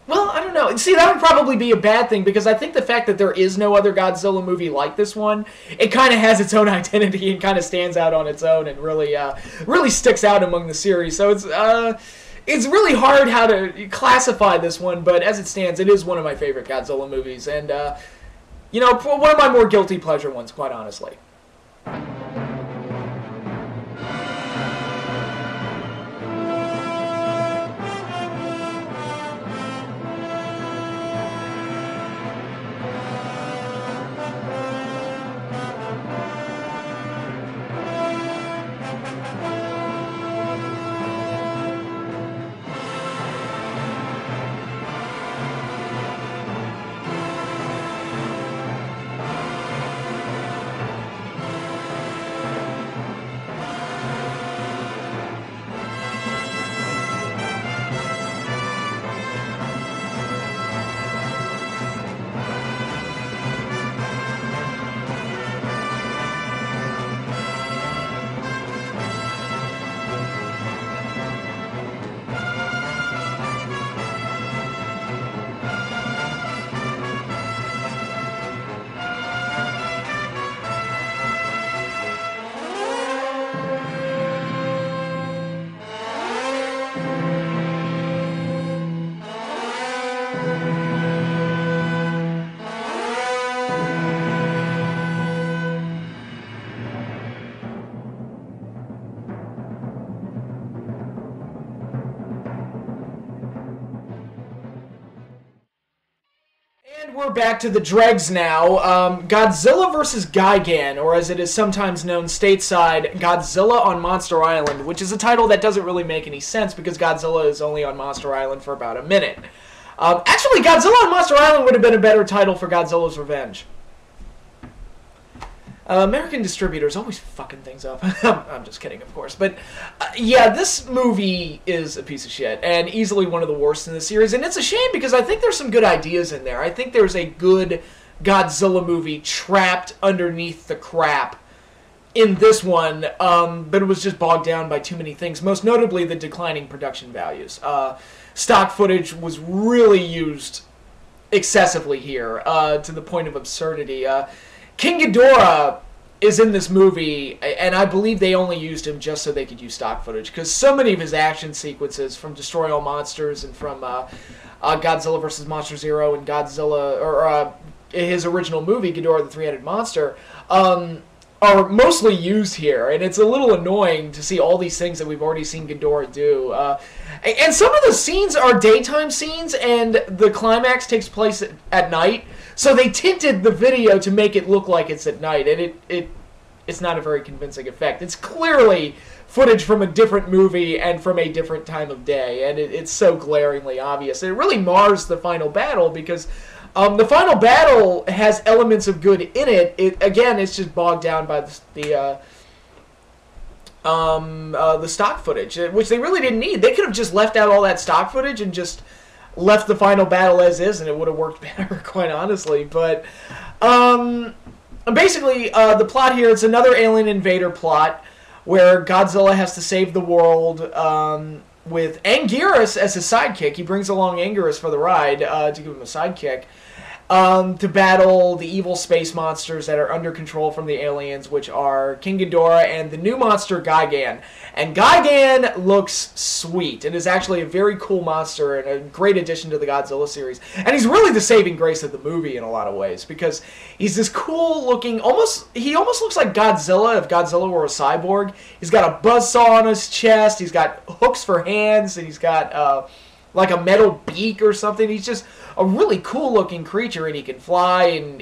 I don't know. See, that would probably be a bad thing, because I think the fact that there is no other Godzilla movie like this one, it kind of has its own identity and kind of stands out on its own, and really sticks out among the series. So it's really hard how to classify this one, but as it stands, it is one of my favorite Godzilla movies, and you know, one of my more guilty pleasure ones, quite honestly. We're back to the dregs now. Godzilla vs. Gigan, or as it is sometimes known stateside, Godzilla on Monster Island, which is a title that doesn't really make any sense because Godzilla is only on Monster Island for about a minute. Actually, Godzilla on Monster Island would have been a better title for Godzilla's Revenge. American distributors always fucking things up. I'm just kidding, of course. But, yeah, this movie is a piece of shit, and easily one of the worst in the series. And it's a shame, because I think there's some good ideas in there. I think there's a good Godzilla movie trapped underneath the crap in this one, but it was just bogged down by too many things, most notably the declining production values. Stock footage was really used excessively here, to the point of absurdity. King Ghidorah is in this movie, and I believe they only used him just so they could use stock footage, because so many of his action sequences from Destroy All Monsters and from Godzilla vs. Monster Zero and Godzilla, or his original movie, Ghidorah the Three-Headed Monster, are mostly used here, and it's a little annoying to see all these things that we've already seen Ghidorah do. And some of the scenes are daytime scenes, and the climax takes place at night, so they tinted the video to make it look like it's at night, and it's not a very convincing effect. It's clearly footage from a different movie and from a different time of day, and it's so glaringly obvious. And it really mars the final battle, because the final battle has elements of good in it. Again, it's just bogged down by the stock footage, which they really didn't need. They could have just left out all that stock footage and just left the final battle as is, and it would have worked better, quite honestly. But basically, the plot here, it's another alien invader plot where Godzilla has to save the world with Anguirus as his sidekick. He brings along Anguirus for the ride to give him a sidekick. To battle the evil space monsters that are under control from the aliens, which are King Ghidorah and the new monster Gigan. And Gigan looks sweet. It is actually a very cool monster and a great addition to the Godzilla series. And he's really the saving grace of the movie in a lot of ways, because he's this cool looking, he almost looks like Godzilla if Godzilla were a cyborg. He's got a buzzsaw on his chest, he's got hooks for hands, and he's got like a metal beak or something. He's just a really cool looking creature, and he can fly, and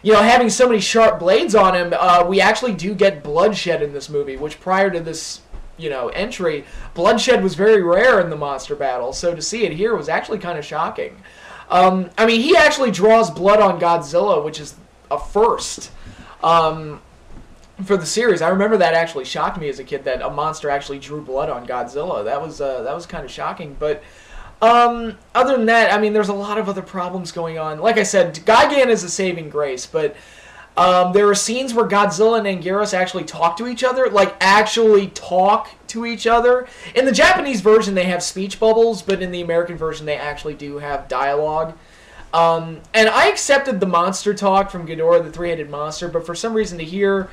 you know, having so many sharp blades on him, we actually do get bloodshed in this movie, which prior to this, you know, entry, bloodshed was very rare in the monster battle, so to see it here was actually kind of shocking. I mean, he actually draws blood on Godzilla, which is a first for the series. I remember that actually shocked me as a kid, that a monster actually drew blood on Godzilla. That was kind of shocking. But other than that, I mean, there's a lot of other problems going on. Like I said, Gigan is a saving grace, but there are scenes where Godzilla and Anguirus actually talk to each other, like actually talk to each other. In the Japanese version, they have speech bubbles, but in the American version, they actually do have dialogue. And I accepted the monster talk from Ghidorah the Three-Headed Monster, but for some reason to hear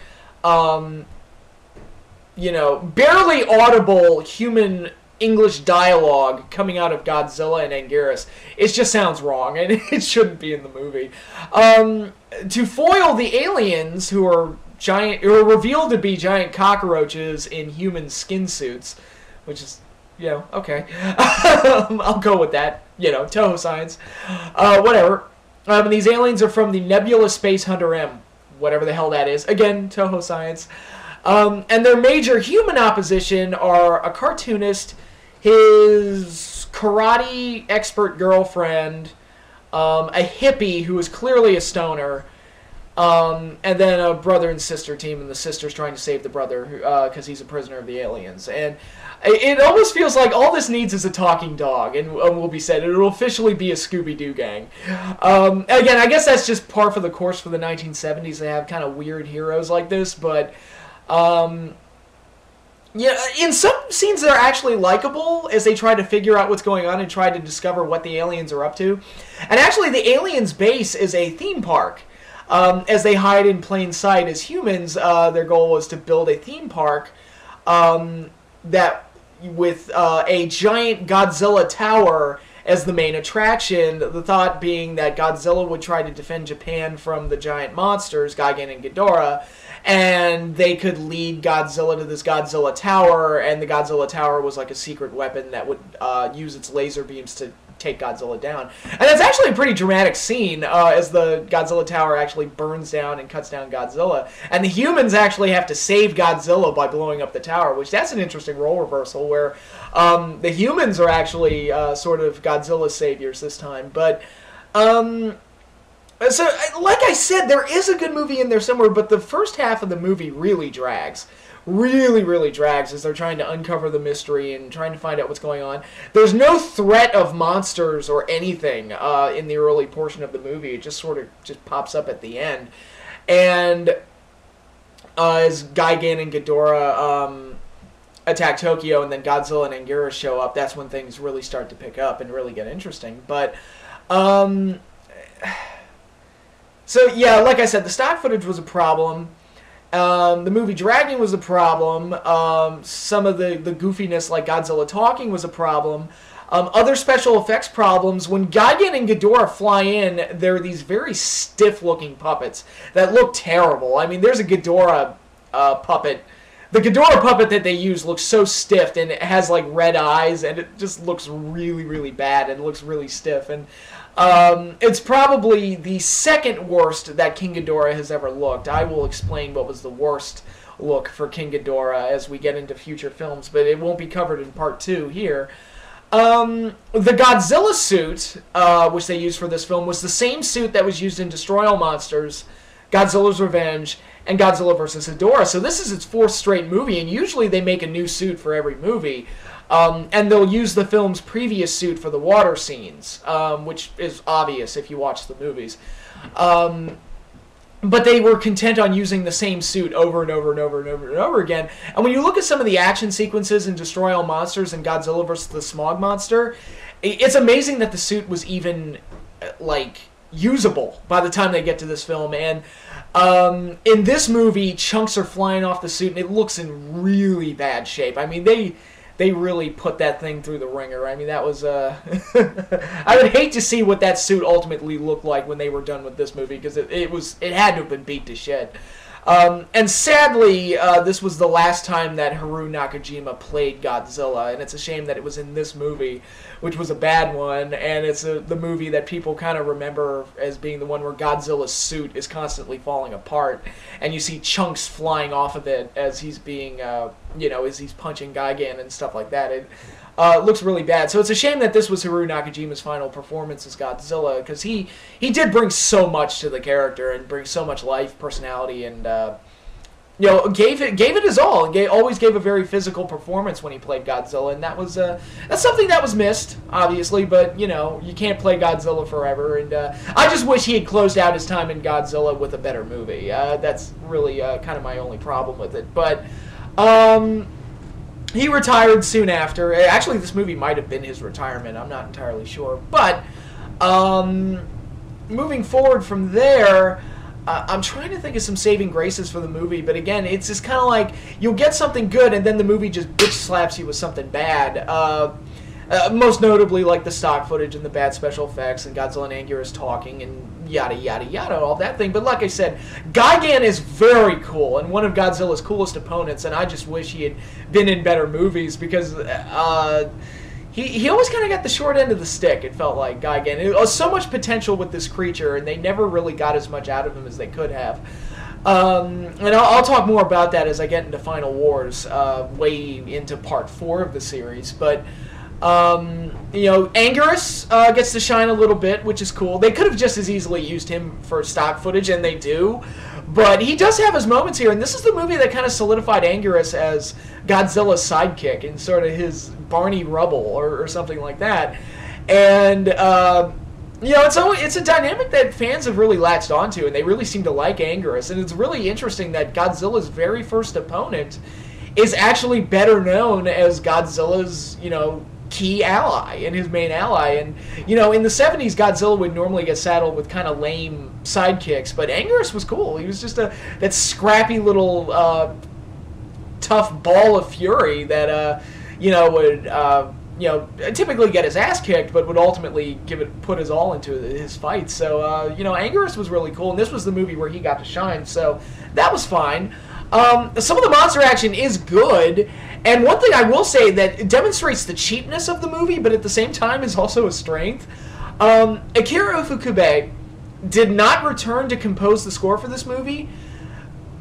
you know, barely audible human English dialogue coming out of Godzilla and Anguirus, it just sounds wrong, and it shouldn't be in the movie. To foil the aliens, who are revealed to be giant cockroaches in human skin suits, which is, you know, okay. I'll go with that. You know, Toho science. Whatever. These aliens are from the Nebula Space Hunter M, whatever the hell that is. Again, Toho science. And their major human opposition are a cartoonist, his karate expert girlfriend, a hippie who is clearly a stoner, and then a brother and sister team, and the sister's trying to save the brother because he's a prisoner of the aliens. And it almost feels like all this needs is a talking dog, and will be said. It'll officially be a Scooby-Doo gang. Again, I guess that's just par for the course for the 1970s. They have kind of weird heroes like this, but yeah, in some scenes they're actually likable as they try to figure out what's going on and try to discover what the aliens are up to. And actually, the aliens' base is a theme park. As they hide in plain sight as humans, their goal was to build a theme park that with a giant Godzilla tower as the main attraction, the thought being that Godzilla would try to defend Japan from the giant monsters, Gigan and Ghidorah, and they could lead Godzilla to this Godzilla tower, and the Godzilla tower was like a secret weapon that would use its laser beams to take Godzilla down. And it's actually a pretty dramatic scene as the Godzilla tower actually burns down and cuts down Godzilla. And the humans actually have to save Godzilla by blowing up the tower, which that's an interesting role reversal where the humans are actually sort of Godzilla's saviors this time. But So, like I said, there is a good movie in there somewhere, but the first half of the movie really drags. Really drags as they're trying to uncover the mystery and trying to find out what's going on. There's no threat of monsters or anything in the early portion of the movie. It just sort of just pops up at the end. And as Gigan and Ghidorah attack Tokyo and then Godzilla and Anguirus show up, that's when things really start to pick up and really get interesting. But, so yeah, like I said, the stock footage was a problem. The movie dragging was a problem. Some of the goofiness, like Godzilla talking, was a problem. Other special effects problems, when Gigan and Ghidorah fly in, there are these very stiff-looking puppets that look terrible. I mean, there's a Ghidorah puppet. The Ghidorah puppet that they use looks so stiff, and it has, like, red eyes, and it just looks really bad, and it looks really stiff. And it's probably the second worst that King Ghidorah has ever looked. I will explain what was the worst look for King Ghidorah as we get into future films, but it won't be covered in part 2 here. The Godzilla suit, which they used for this film, was the same suit that was used in Destroy All Monsters, Godzilla's Revenge, and Godzilla vs. Ghidorah. So this is its 4th straight movie, and usually they make a new suit for every movie. And they'll use the film's previous suit for the water scenes, which is obvious if you watch the movies. But they were content on using the same suit over and over again. And when you look at some of the action sequences in Destroy All Monsters and Godzilla vs. the Smog Monster, it's amazing that the suit was even, like, usable by the time they get to this film. And in this movie, chunks are flying off the suit, and it looks in really bad shape. I mean, they really put that thing through the ringer. I mean, that was, I would hate to see what that suit ultimately looked like when they were done with this movie, because it had to have been beat to shit. And sadly, this was the last time that Haruo Nakajima played Godzilla, and it's a shame that it was in this movie, which was a bad one, and it's the movie that people kind of remember as being the one where Godzilla's suit is constantly falling apart, and you see chunks flying off of it as he's being, as he's punching Gigan and stuff like that. It looks really bad. So it's a shame that this was Haruo Nakajima's final performance as Godzilla, because he did bring so much to the character and bring so much life, personality, and gave it his all. And always gave a very physical performance when he played Godzilla, and that was that's something that was missed, obviously. But you can't play Godzilla forever, and I just wish he had closed out his time in Godzilla with a better movie. That's really kind of my only problem with it, but. He retired soon after. Actually, this movie might have been his retirement. I'm not entirely sure. But moving forward from there, I'm trying to think of some saving graces for the movie. But again, it's just kind of like you'll get something good, and then the movie just bitch slaps you with something bad. Most notably, like the stock footage and the bad special effects and Godzilla and Anguirus talking and yada, yada, yada, all that thing. But like I said, Gigan is very cool and one of Godzilla's coolest opponents, and I just wish he had been in better movies because he always kind of got the short end of the stick, it felt like, Gigan. It was so much potential with this creature, and they never really got as much out of him as they could have. And I'll talk more about that as I get into Final Wars, way into Part 4 of the series, but... Anguirus gets to shine a little bit, which is cool. They could have just as easily used him for stock footage, and they do. But he does have his moments here, and this is the movie that kind of solidified Anguirus as Godzilla's sidekick and sort of his Barney Rubble or something like that. And, it's a dynamic that fans have really latched onto, and they really seem to like Anguirus. And it's really interesting that Godzilla's very first opponent is actually better known as Godzilla's, key ally and his main ally. And in the 70s, Godzilla would normally get saddled with kind of lame sidekicks, but Anguirus was cool. He was just that scrappy little tough ball of fury that would typically get his ass kicked, but would ultimately put his all into his fight. So Anguirus was really cool, and this was the movie where he got to shine, so that was fine. Some of the monster action is good, and one thing I will say that demonstrates the cheapness of the movie, but at the same time is also a strength. Akira Ifukube did not return to compose the score for this movie.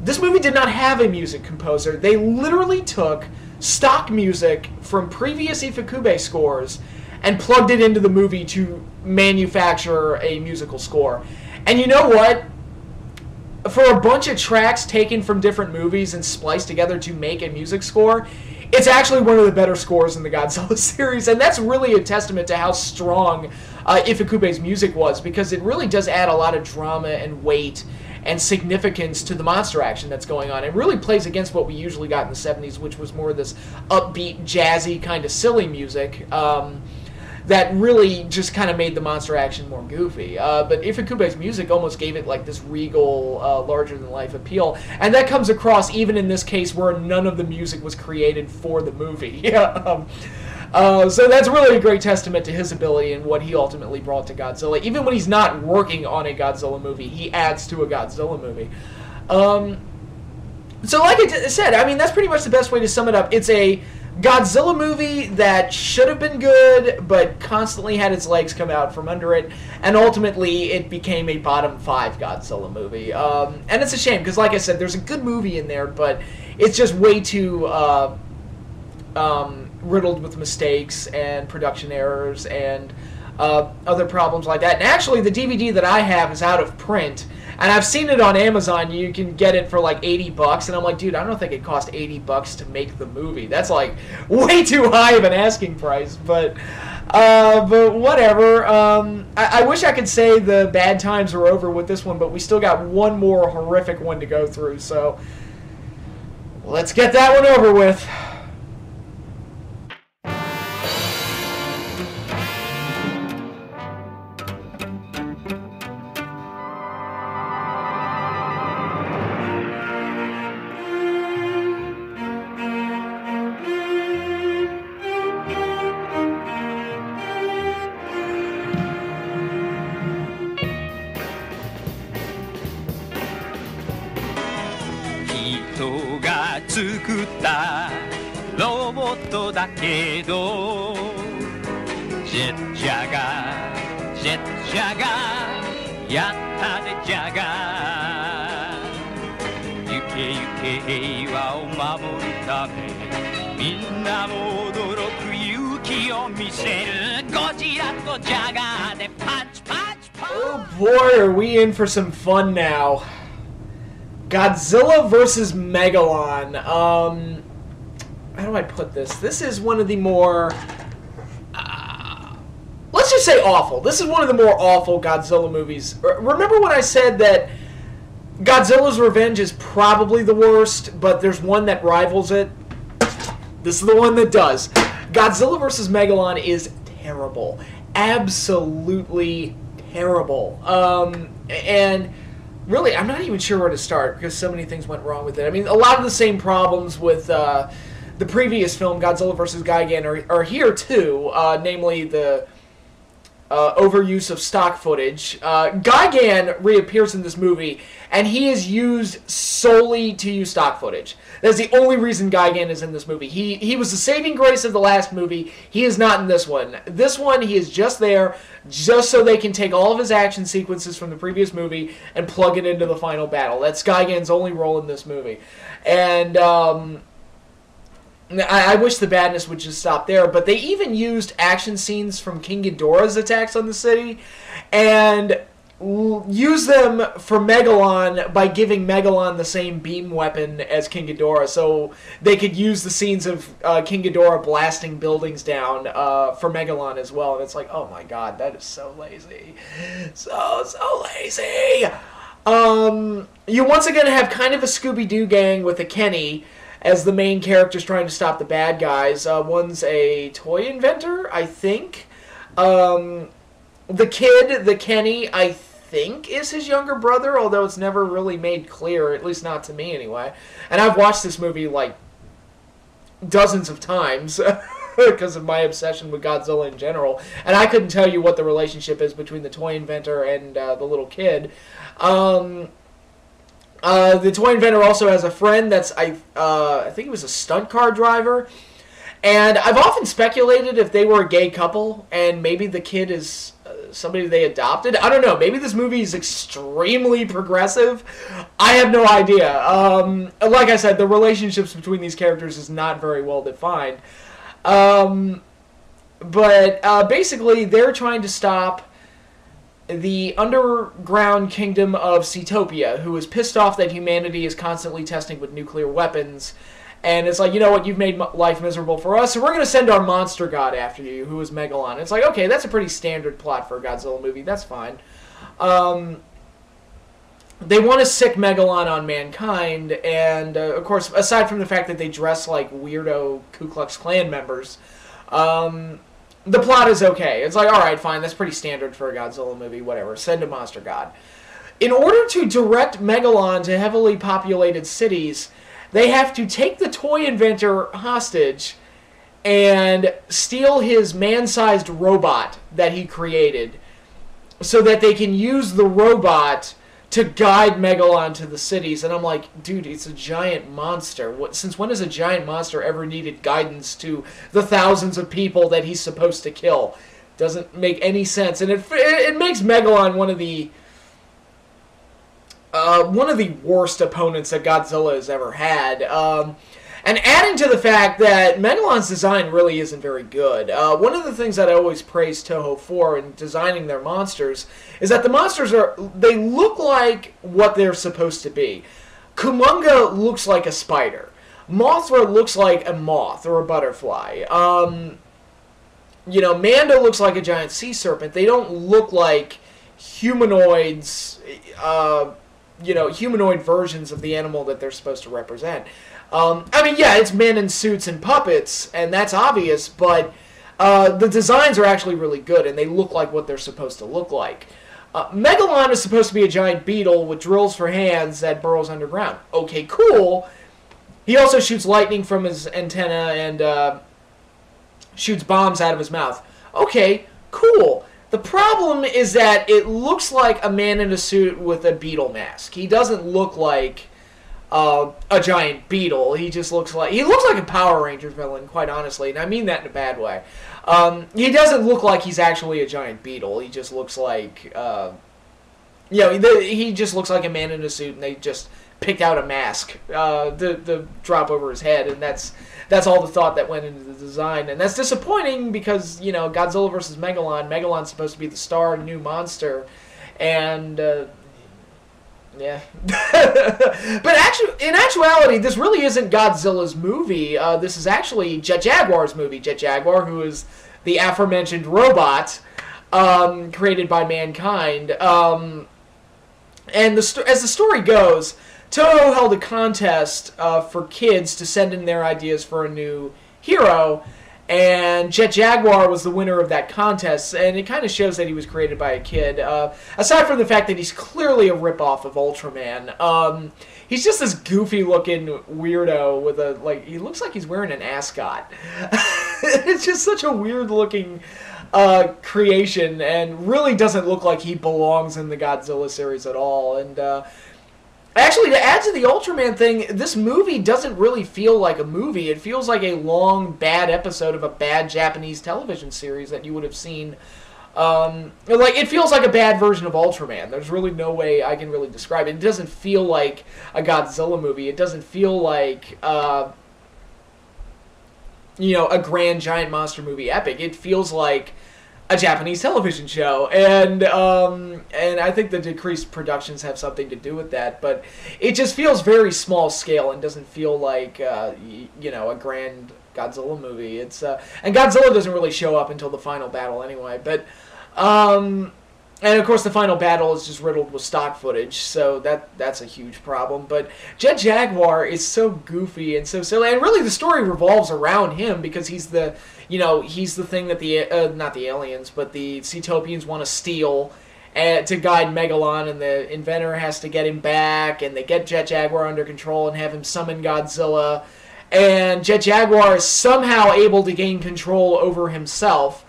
This movie did not have a music composer. They literally took stock music from previous Ifukube scores and plugged it into the movie to manufacture a musical score. And you know what? For a bunch of tracks taken from different movies and spliced together to make a music score, it's actually one of the better scores in the Godzilla series, and that's really a testament to how strong Ifukube's music was, because it really does add a lot of drama and weight and significance to the monster action that's going on. It really plays against what we usually got in the 70s, which was more this upbeat, jazzy, kind of silly music. That really just kind of made the monster action more goofy. But Ifukube's music almost gave it like this regal, larger-than-life appeal. And that comes across even in this case where none of the music was created for the movie. So that's really a great testament to his ability and what he ultimately brought to Godzilla. Even when he's not working on a Godzilla movie, he adds to a Godzilla movie. So like I said, I mean, that's pretty much the best way to sum it up. It's a Godzilla movie that should have been good, but constantly had its legs come out from under it, and ultimately it became a bottom 5 Godzilla movie. And it's a shame, because like I said, there's a good movie in there, but it's just way too riddled with mistakes and production errors and other problems like that. And actually, the DVD that I have is out of print, and I've seen it on Amazon. You can get it for like $80, and I'm like, dude, I don't think it cost $80 to make the movie. That's like way too high of an asking price. But whatever. I wish I could say the bad times are over with this one, but we still got one more horrific one to go through. So let's get that one over with. Oh boy, are we in for some fun now. Godzilla versus Megalon. How do I put this? This is one of the more... let's just say awful. This is one of the more awful Godzilla movies. Remember when I said that Godzilla's Revenge is probably the worst, but there's one that rivals it? This is the one that does. Godzilla vs. Megalon is terrible. Absolutely terrible. And really, I'm not even sure where to start because so many things went wrong with it. I mean, a lot of the same problems with the previous film, Godzilla vs. Gigan, are here too, namely the overuse of stock footage. Gigan reappears in this movie, and he is used solely to use stock footage. That's the only reason Gigan is in this movie. He was the saving grace of the last movie. He is not in this one. This one, he is just there just so they can take all of his action sequences from the previous movie and plug it into the final battle. That's Gigan's only role in this movie. And I wish the badness would just stop there, but they even used action scenes from King Ghidorah's attacks on the city and use them for Megalon by giving Megalon the same beam weapon as King Ghidorah, so they could use the scenes of King Ghidorah blasting buildings down for Megalon as well. And it's like, oh my god, that is so lazy. So lazy! You once again have kind of a Scooby-Doo gang with a Kenny as the main characters trying to stop the bad guys. One's a toy inventor, I think. The kid, the Kenny, I think is his younger brother, although it's never really made clear, at least not to me anyway. And I've watched this movie like dozens of times because of my obsession with Godzilla in general, and I couldn't tell you what the relationship is between the toy inventor and the little kid. The toy inventor also has a friend that's, I think he was a stunt car driver. And I've often speculated if they were a gay couple and maybe the kid is somebody they adopted. I don't know. Maybe this movie is extremely progressive. I have no idea. Like I said, the relationships between these characters is not very well defined. But basically, they're trying to stop the underground kingdom of Seatopia, who is pissed off that humanity is constantly testing with nuclear weapons. And it's like, you know what, you've made life miserable for us, so we're going to send our monster god after you, who is Megalon. It's like, okay, that's a pretty standard plot for a Godzilla movie. That's fine. They want to sick Megalon on mankind, and, of course, aside from the fact that they dress like weirdo Ku Klux Klan members, the plot is okay. It's like, alright, fine, that's pretty standard for a Godzilla movie, whatever. Send a monster god. In order to direct Megalon to heavily populated cities, they have to take the toy inventor hostage and steal his man-sized robot that he created so that they can use the robot to guide Megalon to the cities. And I'm like, dude, it's a giant monster. Since when has a giant monster ever needed guidance to the thousands of people that he's supposed to kill? Doesn't make any sense. And it makes Megalon one of the worst opponents that Godzilla has ever had. And adding to the fact that Megalon's design really isn't very good. One of the things that I always praise Toho for in designing their monsters is that the monsters they look like what they're supposed to be. Kumonga looks like a spider. Mothra looks like a moth or a butterfly. You know, Mando looks like a giant sea serpent. They don't look like humanoids, you know, humanoid versions of the animal that they're supposed to represent. I mean, yeah, it's men in suits and puppets, and that's obvious, but the designs are actually really good, and they look like what they're supposed to look like. Megalon is supposed to be a giant beetle with drills for hands that burrows underground. Okay, cool. He also shoots lightning from his antenna and shoots bombs out of his mouth. Okay, cool. The problem is that it looks like a man in a suit with a beetle mask. He doesn't look like a giant beetle. He looks like a Power Ranger villain, quite honestly, and I mean that in a bad way. He doesn't look like he's actually a giant beetle. He just looks like, you know, he just looks like a man in a suit, and they just picked out a mask to drop over his head, and that's all the thought that went into the design, and that's disappointing because, you know, Godzilla vs. Megalon. Megalon's supposed to be the star new monster, and yeah. But in actuality, this really isn't Godzilla's movie. This is actually Jet Jaguar's movie. Jet Jaguar, who is the aforementioned robot created by mankind. And as the story goes, Toho held a contest for kids to send in their ideas for a new hero, and Jet Jaguar was the winner of that contest, and it kind of shows that he was created by a kid. Aside from the fact that he's clearly a ripoff of Ultraman, he's just this goofy-looking weirdo with he looks like he's wearing an ascot. It's just such a weird-looking creation, and really doesn't look like he belongs in the Godzilla series at all. And actually, to add to the Ultraman thing, this movie doesn't really feel like a movie. It feels like a long, bad episode of a bad Japanese television series that you would have seen. It feels like a bad version of Ultraman. There's really no way I can really describe it. It doesn't feel like a Godzilla movie. It doesn't feel like, you know, a grand giant monster movie epic. It feels like a Japanese television show, and I think the decreased productions have something to do with that, but it just feels very small scale and doesn't feel like you know, a grand Godzilla movie. It's and Godzilla doesn't really show up until the final battle anyway, but and of course the final battle is just riddled with stock footage, so that's a huge problem. But Jet Jaguar is so goofy and so silly, and really the story revolves around him because he's the, you know, he's the thing that the not the aliens, but the Seatopians want to steal to guide Megalon, and the inventor has to get him back, and they get Jet Jaguar under control and have him summon Godzilla, and Jet Jaguar is somehow able to gain control over himself.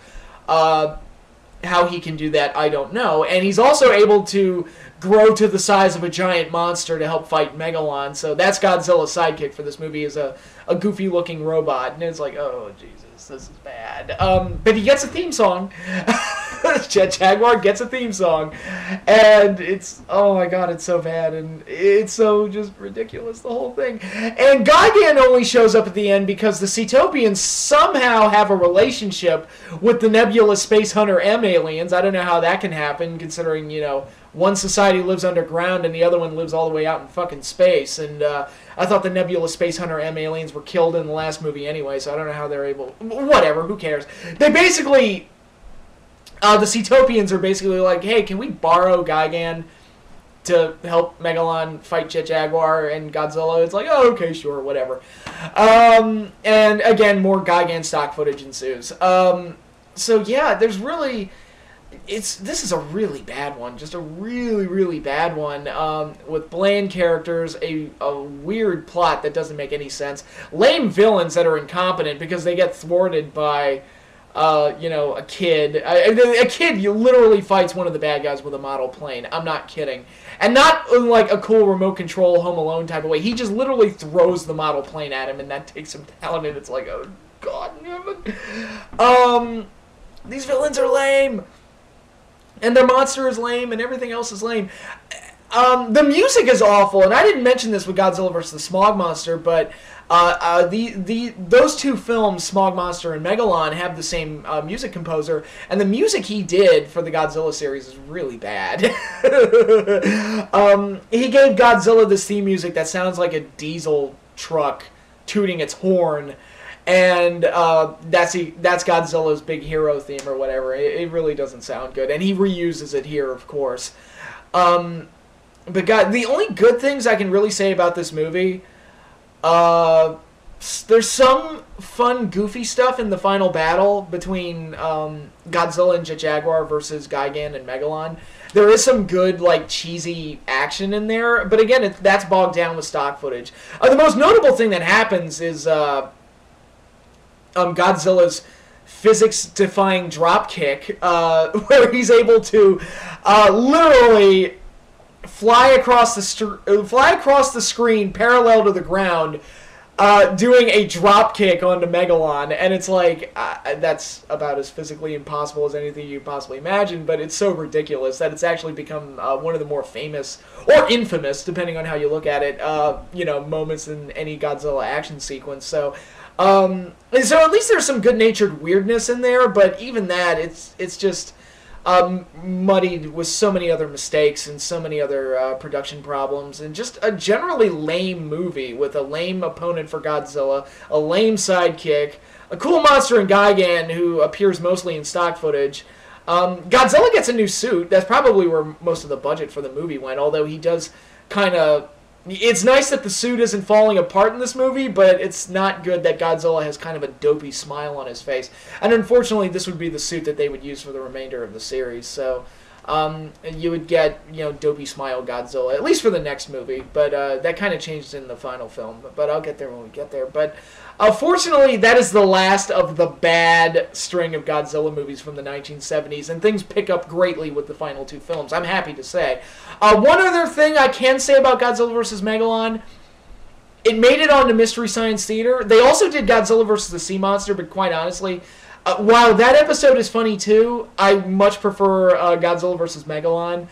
How he can do that, I don't know. And he's also able to grow to the size of a giant monster to help fight Megalon. So that's Godzilla's sidekick for this movie, is a goofy-looking robot. And it's like, oh, Jesus, this is bad. But he gets a theme song. Jet Jaguar gets a theme song, and it's, oh my god, it's so bad, and it's so just ridiculous, the whole thing. And Gigan only shows up at the end because the Cetopians somehow have a relationship with the Nebula Space Hunter M aliens. I don't know how that can happen, considering, you know, one society lives underground and the other one lives all the way out in fucking space. And I thought the Nebula Space Hunter M aliens were killed in the last movie anyway, so I don't know how they're able... Whatever, who cares? They basically... the Cetopians are basically like, hey, can we borrow Gigan to help Megalon fight Jet Jaguar and Godzilla? It's like, oh, okay, sure, whatever. And again, more Gigan stock footage ensues. So yeah, there's really... This is a really bad one, just a really, really bad one, with bland characters, a weird plot that doesn't make any sense, lame villains that are incompetent because they get thwarted by, you know, a kid. A kid literally fights one of the bad guys with a model plane. I'm not kidding. And not in, like, a cool remote control Home Alone type of way. He just literally throws the model plane at him, and that takes him down, and it's like, oh, god damn it. These villains are lame. And their monster is lame, and everything else is lame. The music is awful, and I didn't mention this with Godzilla vs. the Smog Monster, but those two films, Smog Monster and Megalon, have the same music composer, and the music he did for the Godzilla series is really bad. He gave Godzilla this theme music that sounds like a diesel truck tooting its horn. And that's Godzilla's big hero theme or whatever. It really doesn't sound good. And he reuses it here, of course. But God, the only good things I can really say about this movie, there's some fun, goofy stuff in the final battle between Godzilla and Jet Jaguar versus Gigan and Megalon. There is some good, like, cheesy action in there. But again, that's bogged down with stock footage. The most notable thing that happens is... Godzilla's physics-defying dropkick, where he's able to literally fly across the screen parallel to the ground, doing a dropkick onto Megalon, and it's like that's about as physically impossible as anything you possibly imagine. But it's so ridiculous that it's actually become one of the more famous or infamous, depending on how you look at it, you know, moments in any Godzilla action sequence. So at least there's some good-natured weirdness in there, but even that, it's just muddied with so many other mistakes and so many other production problems, and just a generally lame movie with a lame opponent for Godzilla, a lame sidekick, a cool monster in Gigan who appears mostly in stock footage. Godzilla gets a new suit. That's probably where most of the budget for the movie went, although he does kind of... It's nice that the suit isn't falling apart in this movie, but it's not good that Godzilla has kind of a dopey smile on his face. And unfortunately, this would be the suit that they would use for the remainder of the series. So you would get, you know, dopey smile Godzilla, at least for the next movie. But that kind of changed in the final film. But I'll get there when we get there. But fortunately, that is the last of the bad string of Godzilla movies from the 1970s, and things pick up greatly with the final two films, I'm happy to say. One other thing I can say about Godzilla vs. Megalon, it made it onto Mystery Science Theater. They also did Godzilla vs. the Sea Monster, but quite honestly, while that episode is funny too, I much prefer Godzilla vs. Megalon.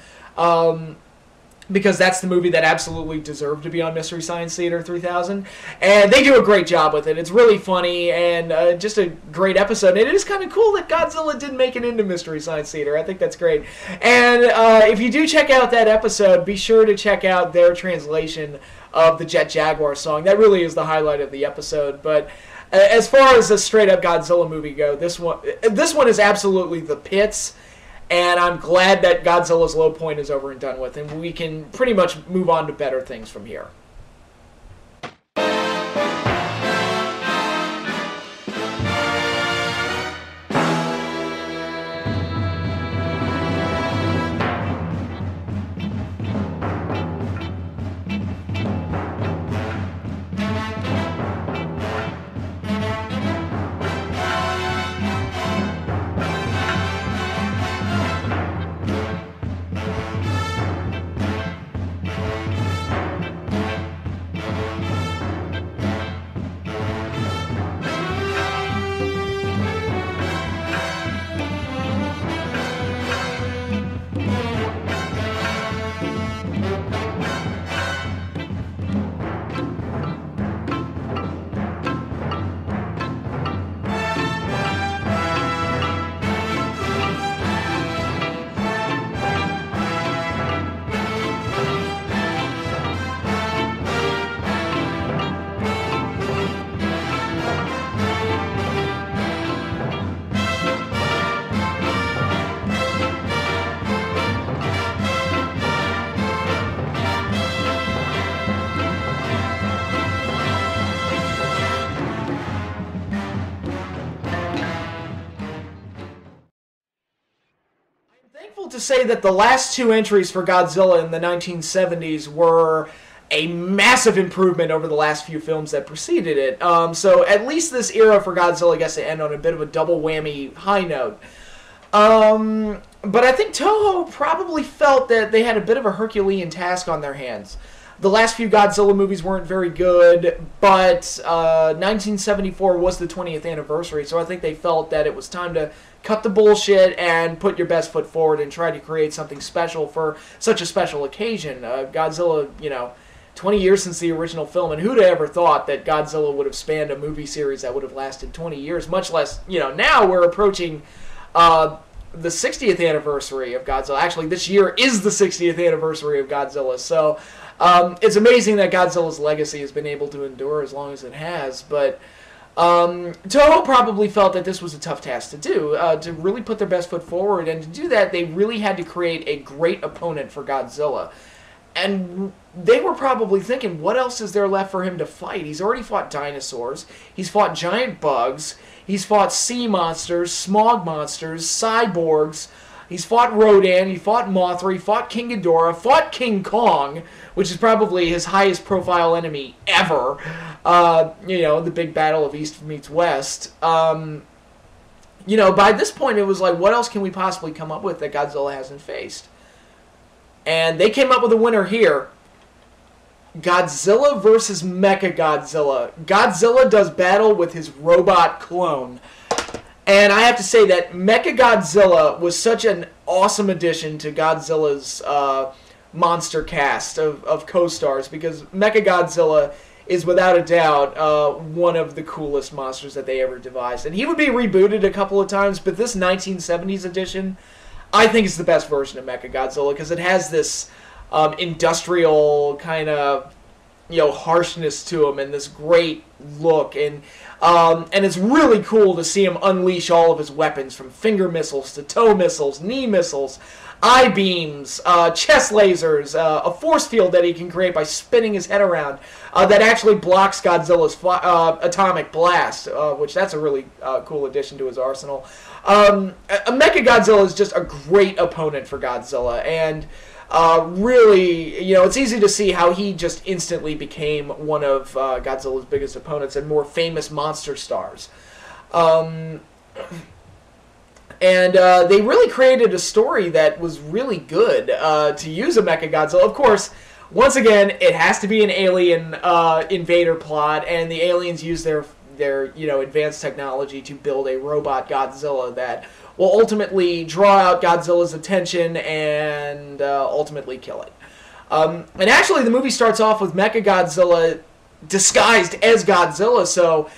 Because that's the movie that absolutely deserved to be on Mystery Science Theater 3000. And they do a great job with it. It's really funny and just a great episode. And it is kind of cool that Godzilla did make it into Mystery Science Theater. I think that's great. And if you do check out that episode, be sure to check out their translation of the Jet Jaguar song. That really is the highlight of the episode. But as far as a straight-up Godzilla movie go, this one is absolutely the pits. And I'm glad that Godzilla's low point is over and done with, and we can pretty much move on to better things from here. to say that the last two entries for Godzilla in the 1970s were a massive improvement over the last few films that preceded it. So at least this era for Godzilla gets to end on a bit of a double whammy high note. But I think Toho probably felt that they had a bit of a Herculean task on their hands. The last few Godzilla movies weren't very good, but 1974 was the 20th anniversary, so I think they felt that it was time to cut the bullshit and put your best foot forward and try to create something special for such a special occasion. Godzilla, 20 years since the original film, and who'd have ever thought that Godzilla would have spanned a movie series that would have lasted 20 years, much less, now we're approaching the 60th anniversary of Godzilla. Actually, this year is the 60th anniversary of Godzilla, so it's amazing that Godzilla's legacy has been able to endure as long as it has, but Toho probably felt that this was a tough task to do, to really put their best foot forward, and to do that, they really had to create a great opponent for Godzilla. And they were probably thinking, what else is there left for him to fight? He's already fought dinosaurs, he's fought giant bugs, he's fought sea monsters, smog monsters, cyborgs, he's fought Rodan, he fought Mothra, he fought King Ghidorah, fought King Kong, which is probably his highest profile enemy ever. The big battle of East meets West. By this point it was like, what else can we possibly come up with that Godzilla hasn't faced? And they came up with a winner here. Godzilla versus Mechagodzilla. Godzilla does battle with his robot clone. And I have to say that Mechagodzilla was such an awesome addition to Godzilla's monster cast of co-stars, because Mechagodzilla is without a doubt one of the coolest monsters that they ever devised. And he would be rebooted a couple of times, but this 1970s edition, I think it's the best version of Mechagodzilla, because it has this industrial kind of harshness to him and this great look, and it's really cool to see him unleash all of his weapons, from finger missiles to toe missiles, knee missiles, eye beams, chest lasers, a force field that he can create by spinning his head around that actually blocks Godzilla's atomic blast, which that's a really cool addition to his arsenal. Mechagodzilla is just a great opponent for Godzilla, and really, it's easy to see how he just instantly became one of Godzilla's biggest opponents and more famous monster stars. And they really created a story that was really good to use a Mechagodzilla. Of course, once again, it has to be an alien invader plot, and the aliens use their advanced technology to build a robot Godzilla that will ultimately draw out Godzilla's attention and ultimately kill it. And actually, the movie starts off with Mechagodzilla disguised as Godzilla, so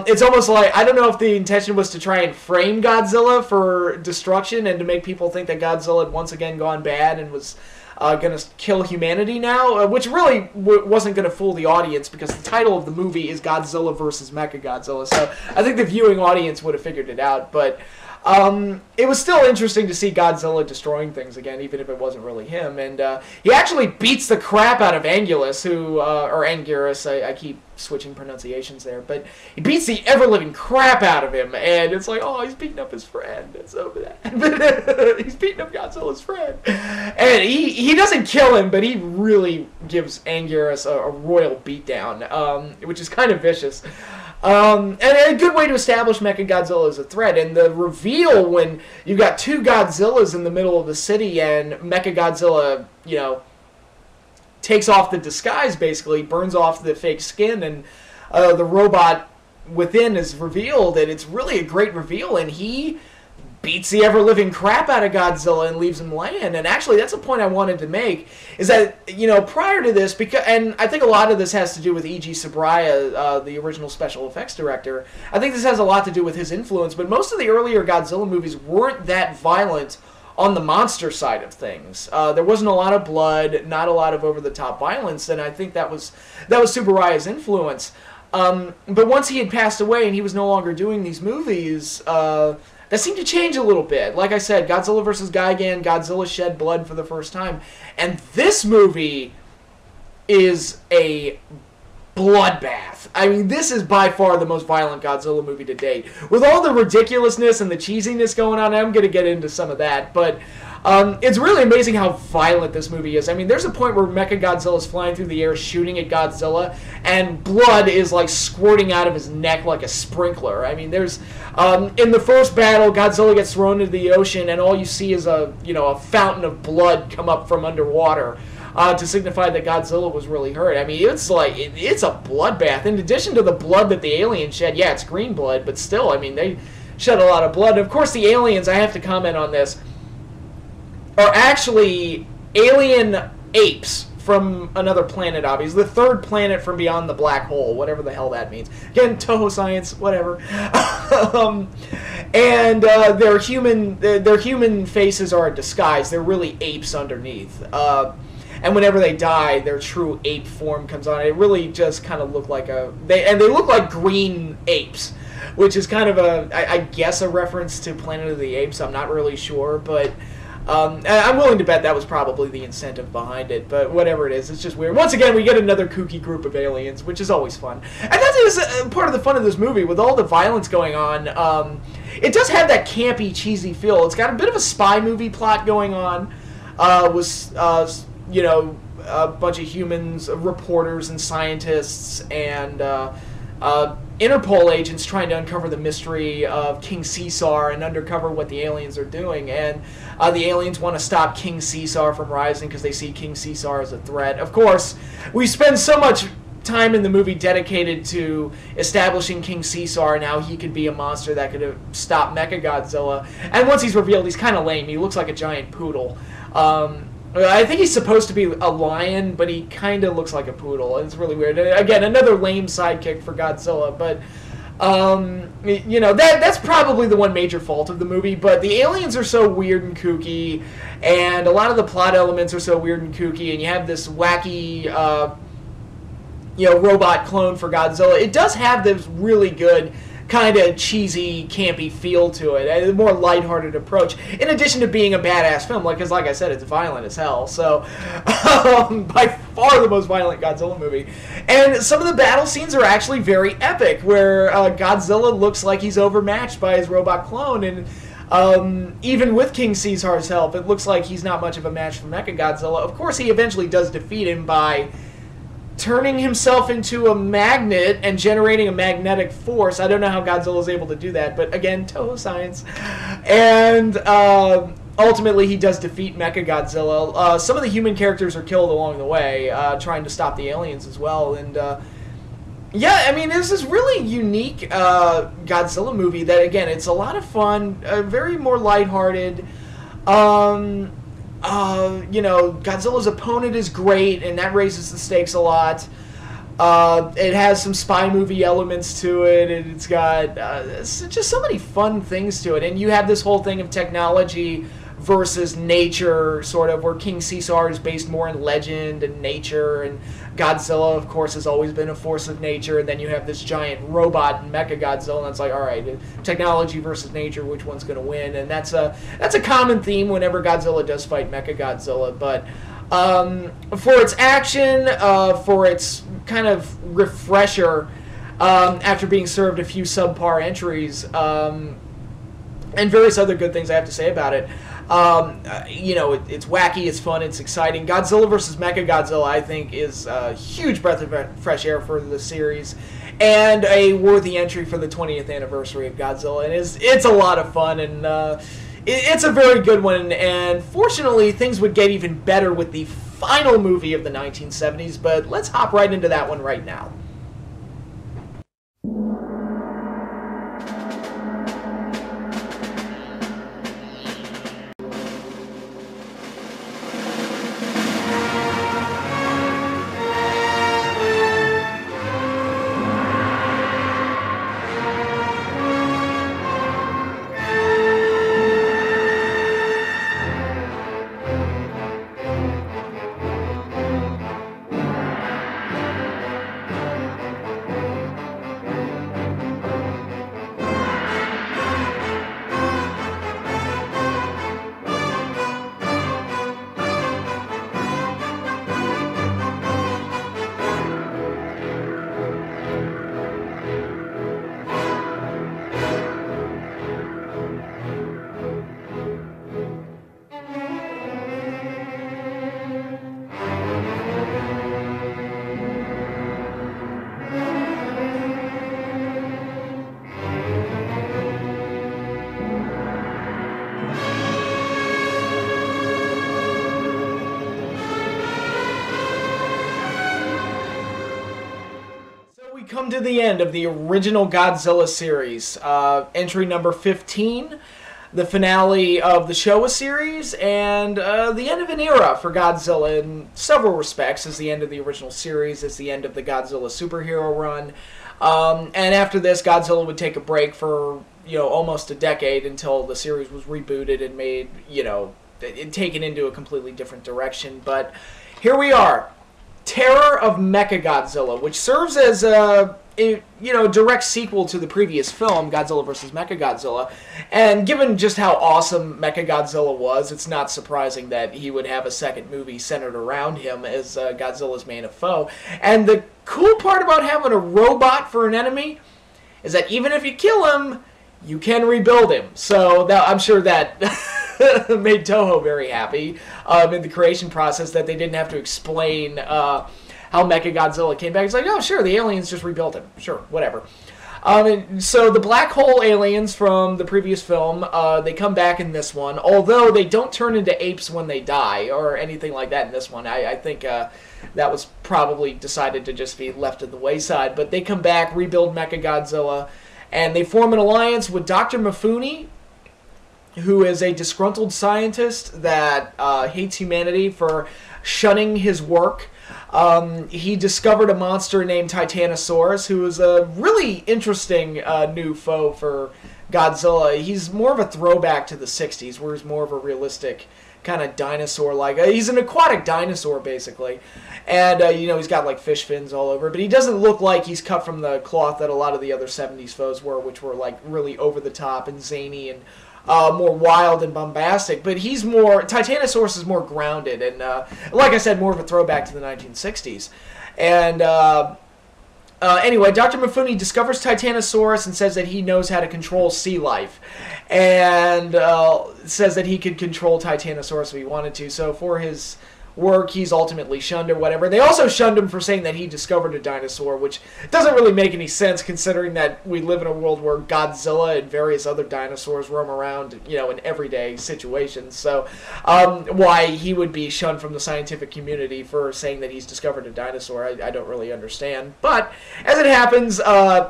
it's almost like, I don't know if the intention was to try and frame Godzilla for destruction and to make people think that Godzilla had once again gone bad and was going to kill humanity now, which really wasn't going to fool the audience, because the title of the movie is Godzilla versus Mechagodzilla, so I think the viewing audience would have figured it out, but it was still interesting to see Godzilla destroying things again, even if it wasn't really him. And he actually beats the crap out of Angulus, or Anguirus, I keep switching pronunciations there, but he beats the ever-living crap out of him, and it's like, oh, he's beating up his friend. It's over that. He's beating up Godzilla's friend. And he doesn't kill him, but he really gives Anguirus a royal beatdown, which is kind of vicious. And a good way to establish Mechagodzilla as a threat. And the reveal when you've got two Godzillas in the middle of the city and Mechagodzilla, takes off the disguise, basically, burns off the fake skin, and the robot within is revealed, and it's really a great reveal, and he beats the ever-living crap out of Godzilla and leaves him laying. And actually, that's a point I wanted to make, is that, prior to this, and I think a lot of this has to do with E.G. Sabraya, the original special effects director. I think this has a lot to do with his influence, but most of the earlier Godzilla movies weren't that violent on the monster side of things. There wasn't a lot of blood, not a lot of over-the-top violence, and I think that was Tsuburaya's influence. But once he had passed away and he was no longer doing these movies, that seemed to change a little bit. Like I said, Godzilla vs. Gigan, Godzilla shed blood for the first time. And this movie is a bloodbath. I mean, this is by far the most violent Godzilla movie to date. With all the ridiculousness and the cheesiness going on, I'm going to get into some of that, but It's really amazing how violent this movie is. I mean, there's a point where Mechagodzilla is flying through the air shooting at Godzilla, and blood is like squirting out of his neck like a sprinkler. I mean, there's in the first battle, Godzilla gets thrown into the ocean, and all you see is a fountain of blood come up from underwater. To signify that Godzilla was really hurt. I mean, it's like, it's a bloodbath. In addition to the blood that the aliens shed, yeah, it's green blood, but still, I mean, they shed a lot of blood. Of course, the aliens, I have to comment on this, are actually alien apes from another planet, obviously. The third planet from beyond the black hole, whatever the hell that means. Again, Toho science, whatever. And their human faces are a disguise. They're really apes underneath. And whenever they die, their true ape form comes on. It really just kind of look like they look like green apes, which is kind of I guess a reference to Planet of the Apes. I'm not really sure, but I'm willing to bet that was probably the incentive behind it. But whatever it is, it's just weird. Once again, we get another kooky group of aliens, which is always fun. And that is part of the fun of this movie, with all the violence going on. It does have that campy, cheesy feel. It's got a bit of a spy movie plot going on. A bunch of humans, reporters and scientists, and Interpol agents trying to uncover the mystery of King Caesar and uncover what the aliens are doing. And the aliens want to stop King Caesar from rising because they see King Caesar as a threat. Of course, we spend so much time in the movie dedicated to establishing King Caesar and how he could be a monster that could stop Mechagodzilla. And once he's revealed, he's kind of lame. He looks like a giant poodle. I think he's supposed to be a lion, but he kind of looks like a poodle. It's really weird. Again, another lame sidekick for Godzilla, but that's probably the one major fault of the movie. But the aliens are so weird and kooky, and a lot of the plot elements are so weird and kooky, and you have this wacky, robot clone for Godzilla. It does have this really good kind of cheesy, campy feel to it, a more lighthearted approach, in addition to being a badass film, because like I said, it's violent as hell, so by far the most violent Godzilla movie. And some of the battle scenes are actually very epic, where Godzilla looks like he's overmatched by his robot clone, and even with King Caesar's help, it looks like he's not much of a match for Mechagodzilla. Of course, he eventually does defeat him by turning himself into a magnet and generating a magnetic force. I don't know how Godzilla's able to do that, but again, Toho science. And ultimately, he does defeat Mechagodzilla. Some of the human characters are killed along the way, trying to stop the aliens as well. And yeah, I mean, it's this really unique Godzilla movie that, again, it's a lot of fun, very more lighthearted. Godzilla's opponent is great, and that raises the stakes a lot. It has some spy movie elements to it, and it's got just so many fun things to it. And you have this whole thing of technology versus nature, sort of, where King Caesar is based more in legend and nature, and Godzilla, of course, has always been a force of nature. And then you have this giant robot in Mechagodzilla, and it's like, all right, technology versus nature, which one's going to win? And that's a common theme whenever Godzilla does fight Mechagodzilla. But for its action, for its kind of refresher, after being served a few subpar entries, and various other good things I have to say about it. It's wacky, it's fun, it's exciting. Godzilla vs. Mechagodzilla, I think, is a huge breath of fresh air for the series, and a worthy entry for the 20th anniversary of Godzilla. And it's a lot of fun, and it's a very good one. And fortunately, things would get even better with the final movie of the 1970s, but let's hop right into that one right now. come to the end of the original Godzilla series. Entry number 15, the finale of the Showa series, and the end of an era for Godzilla in several respects. As the end of the original series, as the end of the Godzilla superhero run. And after this, Godzilla would take a break for, almost a decade until the series was rebooted and made, taken into a completely different direction. But here we are. Terror of Mechagodzilla, which serves as a direct sequel to the previous film, Godzilla vs. Mechagodzilla. And given just how awesome Mechagodzilla was, it's not surprising that he would have a second movie centered around him as Godzilla's main foe. And the cool part about having a robot for an enemy is that even if you kill him, you can rebuild him. So I'm sure that made Toho very happy in the creation process, that they didn't have to explain how Mechagodzilla came back. It's like, oh, sure, the aliens just rebuilt him. Sure, whatever. And so the black hole aliens from the previous film, they come back in this one, although they don't turn into apes when they die or anything like that in this one. I think that was probably decided to just be left to the wayside. But they come back, rebuild Mechagodzilla, and they form an alliance with Dr. Mifune, who is a disgruntled scientist that hates humanity for shunning his work. He discovered a monster named Titanosaurus, who is a really interesting new foe for Godzilla. He's more of a throwback to the 60s, where he's more of a realistic kind of dinosaur-like. He's an aquatic dinosaur, basically. And, he's got, like, fish fins all over. But he doesn't look like he's cut from the cloth that a lot of the other 70s foes were, which were, like, really over-the-top and zany and more wild and bombastic. But Titanosaurus is more grounded and, like I said, more of a throwback to the 1960s. And, anyway, Dr. Mifune discovers Titanosaurus and says that he knows how to control sea life. And says that he could control Titanosaurus if he wanted to. So for his work, he's ultimately shunned or whatever. They also shunned him for saying that he discovered a dinosaur, which doesn't really make any sense considering that we live in a world where Godzilla and various other dinosaurs roam around, in everyday situations. So why he would be shunned from the scientific community for saying that he's discovered a dinosaur, I don't really understand. But as it happens,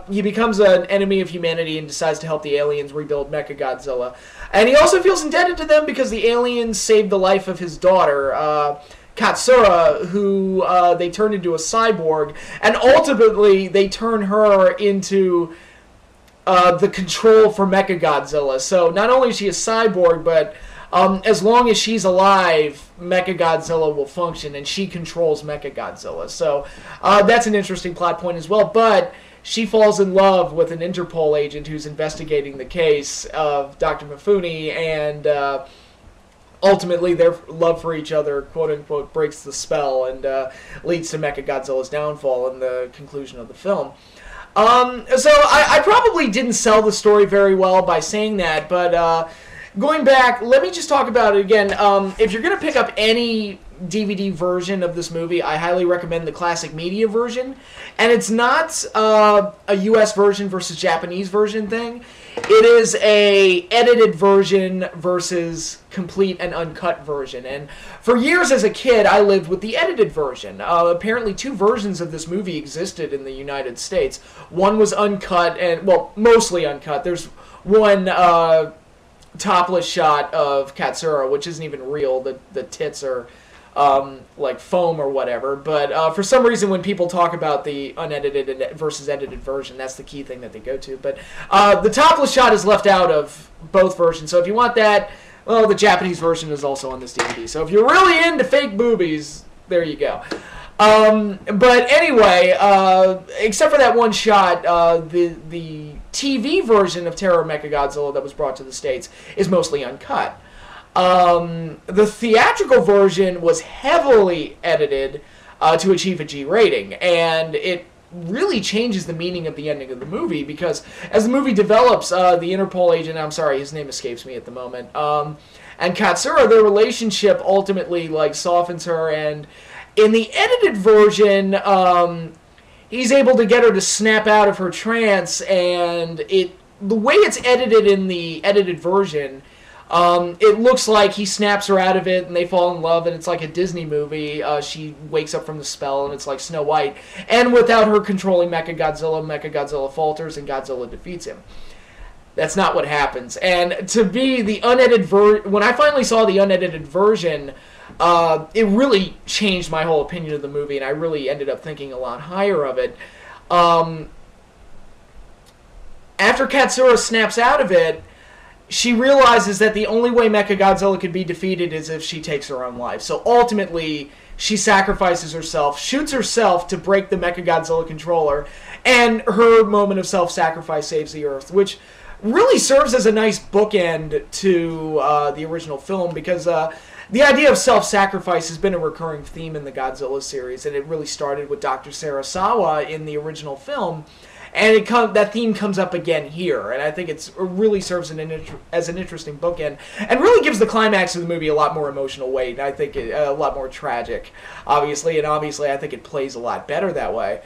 he becomes an enemy of humanity and decides to help the aliens rebuild Mechagodzilla. And he also feels indebted to them because the aliens saved the life of his daughter, Katsura, who they turned into a cyborg, and ultimately they turn her into the control for Mechagodzilla. So not only is she a cyborg, but as long as she's alive, Mechagodzilla will function, and she controls Mechagodzilla. So that's an interesting plot point as well, but she falls in love with an Interpol agent who's investigating the case of Dr. Mifune, and ultimately their love for each other, quote-unquote, breaks the spell and leads to Mechagodzilla's downfall in the conclusion of the film. So I probably didn't sell the story very well by saying that, but going back, let me just talk about it again. If you're going to pick up any DVD version of this movie, I highly recommend the classic media version. And it's not a US version versus Japanese version thing. It is a edited version versus complete and uncut version. And for years as a kid, I lived with the edited version. Apparently 2 versions of this movie existed in the United States. One was uncut, and, well, mostly uncut. There's one topless shot of Katsura, which isn't even real. The tits are like foam or whatever, but for some reason when people talk about the unedited versus edited version, that's the key thing that they go to. But the topless shot is left out of both versions, so if you want that, well, the Japanese version is also on this DVD. So if you're really into fake boobies, there you go. But anyway, except for that one shot, the TV version of Terror of Mechagodzilla that was brought to the States is mostly uncut. The theatrical version was heavily edited to achieve a G rating, and it really changes the meaning of the ending of the movie, because as the movie develops, the Interpol agent, I'm sorry, his name escapes me at the moment, and Katsura, their relationship ultimately softens her, and in the edited version, he's able to get her to snap out of her trance, and the way it's edited in the edited version, It looks like he snaps her out of it, and they fall in love, and it's like a Disney movie. She wakes up from the spell, and it's like Snow White. And without her controlling Mechagodzilla falters, and Godzilla defeats him. That's not what happens. And to be the unedited when I finally saw the unedited version, it really changed my whole opinion of the movie, and I really ended up thinking a lot higher of it. After Katsura snaps out of it, she realizes that the only way Mechagodzilla could be defeated is if she takes her own life. So ultimately, she sacrifices herself, shoots herself to break the Mechagodzilla controller, and her moment of self-sacrifice saves the Earth, which really serves as a nice bookend to the original film, because the idea of self-sacrifice has been a recurring theme in the Godzilla series, and it really started with Dr. Sarasawa in the original film, and that theme comes up again here, and I think it really serves as an interesting bookend, and really gives the climax of the movie a lot more emotional weight, and I think a lot more tragic, obviously, and obviously I think it plays a lot better that way.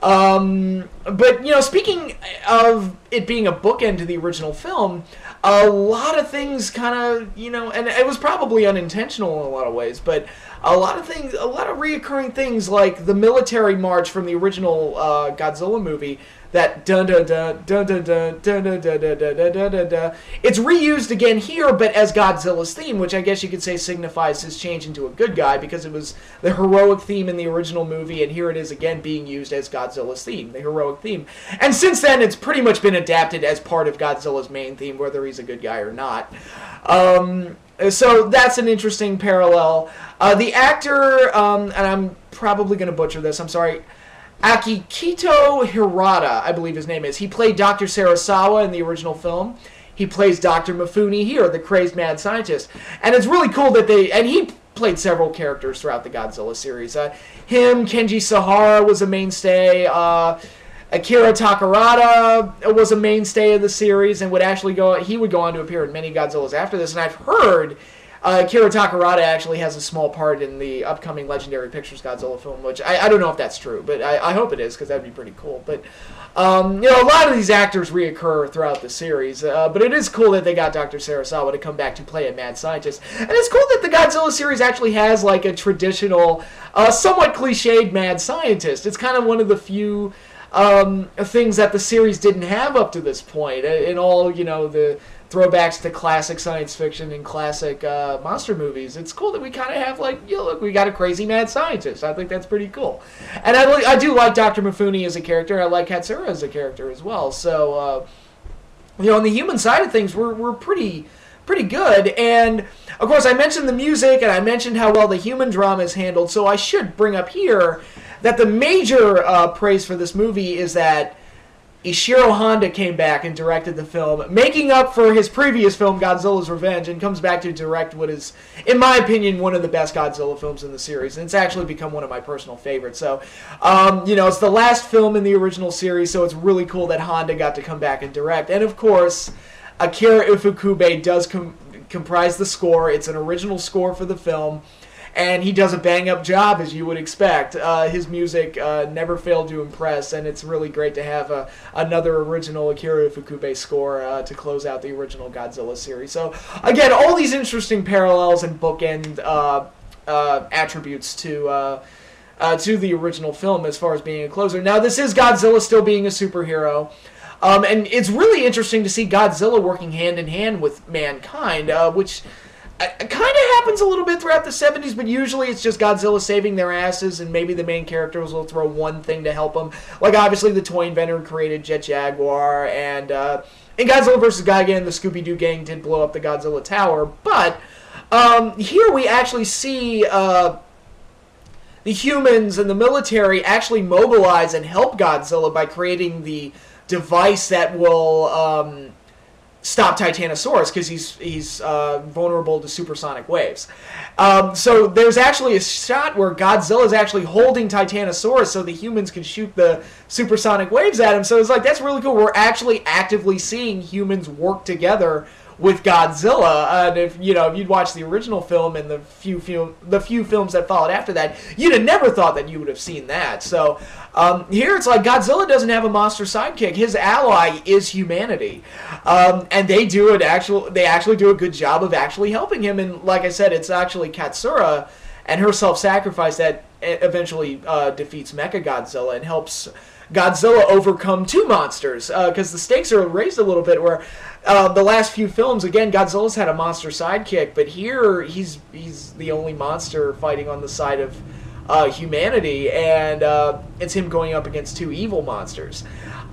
But, you know, speaking of it being a bookend to the original film, a lot of things kind of, you know, and it was probably unintentional in a lot of ways, but a lot of reoccurring things, like the military march from the original Godzilla movie, that dun dun dun dun dun dun dun dun dun dun dun dun dun dun. It's reused again here, but as Godzilla's theme, which I guess you could say signifies his change into a good guy, because it was the heroic theme in the original movie, and here it is again being used as Godzilla's theme, the heroic theme. And since then, it's pretty much been adapted as part of Godzilla's main theme, whether he's a good guy or not. So that's an interesting parallel. The actor, and I'm probably going to butcher this, I'm sorry, Akihito Hirata, I believe his name is. He played Dr. Sarasawa in the original film. He plays Dr. Mifune here, the crazed mad scientist. And it's really cool that and he played several characters throughout the Godzilla series. Him, Kenji Sahara was a mainstay. Akira Takarada was a mainstay of the series, and he would go on to appear in many Godzillas after this. And I've heard Akira Takarada actually has a small part in the upcoming Legendary Pictures Godzilla film, which I don't know if that's true, but I hope it is, because that'd be pretty cool. But you know, a lot of these actors reoccur throughout the series, but it is cool that they got Dr. Sarasawa to come back to play a mad scientist. And it's cool that the Godzilla series actually has like a traditional, somewhat cliched mad scientist. It's kind of one of the few things that the series didn't have up to this point. In all, you know, the throwbacks to classic science fiction and classic monster movies, it's cool that we kind of have, like, you know, look, we got a crazy mad scientist. I think that's pretty cool. And I do like Dr. Mifune as a character. I like Katsura as a character as well. So, you know, on the human side of things, we're pretty good. And, of course, I mentioned the music, and I mentioned how well the human drama is handled, so I should bring up here that the major praise for this movie is that Ishiro Honda came back and directed the film, making up for his previous film, Godzilla's Revenge, and comes back to direct what is, in my opinion, one of the best Godzilla films in the series. And it's actually become one of my personal favorites. So, you know, it's the last film in the original series, so it's really cool that Honda got to come back and direct. And, of course, Akira Ifukube does comprise the score. It's an original score for the film. And he does a bang-up job, as you would expect. His music never failed to impress, and it's really great to have another original Akira Ifukube score to close out the original Godzilla series. So, again, all these interesting parallels and bookend attributes to the original film as far as being a closer. Now, this is Godzilla still being a superhero. And it's really interesting to see Godzilla working hand-in-hand with mankind, which kind of happens a little bit throughout the 70s, but usually it's just Godzilla saving their asses, and maybe the main characters will throw one thing to help them. Like, obviously, the toy inventor created Jet Jaguar, and in Godzilla vs. Gigan, the Scooby-Doo gang did blow up the Godzilla Tower, but here we actually see the humans and the military actually mobilize and help Godzilla by creating the device that will stop Titanosaurus, because he's vulnerable to supersonic waves. So there's actually a shot where Godzilla is actually holding Titanosaurus so the humans can shoot the supersonic waves at him. So it's like, that's really cool. We're actually actively seeing humans work together with Godzilla. And if you'd watched the original film and the few films that followed after that, you'd have never thought that you would have seen that. So here it's like Godzilla doesn't have a monster sidekick. His ally is humanity, and they actually do a good job of actually helping him. And like I said, it's actually Katsura and her self-sacrifice that eventually defeats Mechagodzilla and helps Godzilla overcome two monsters, because the stakes are raised a little bit where the last few films, again, Godzilla's had a monster sidekick, but here he's the only monster fighting on the side of humanity, and it's him going up against two evil monsters.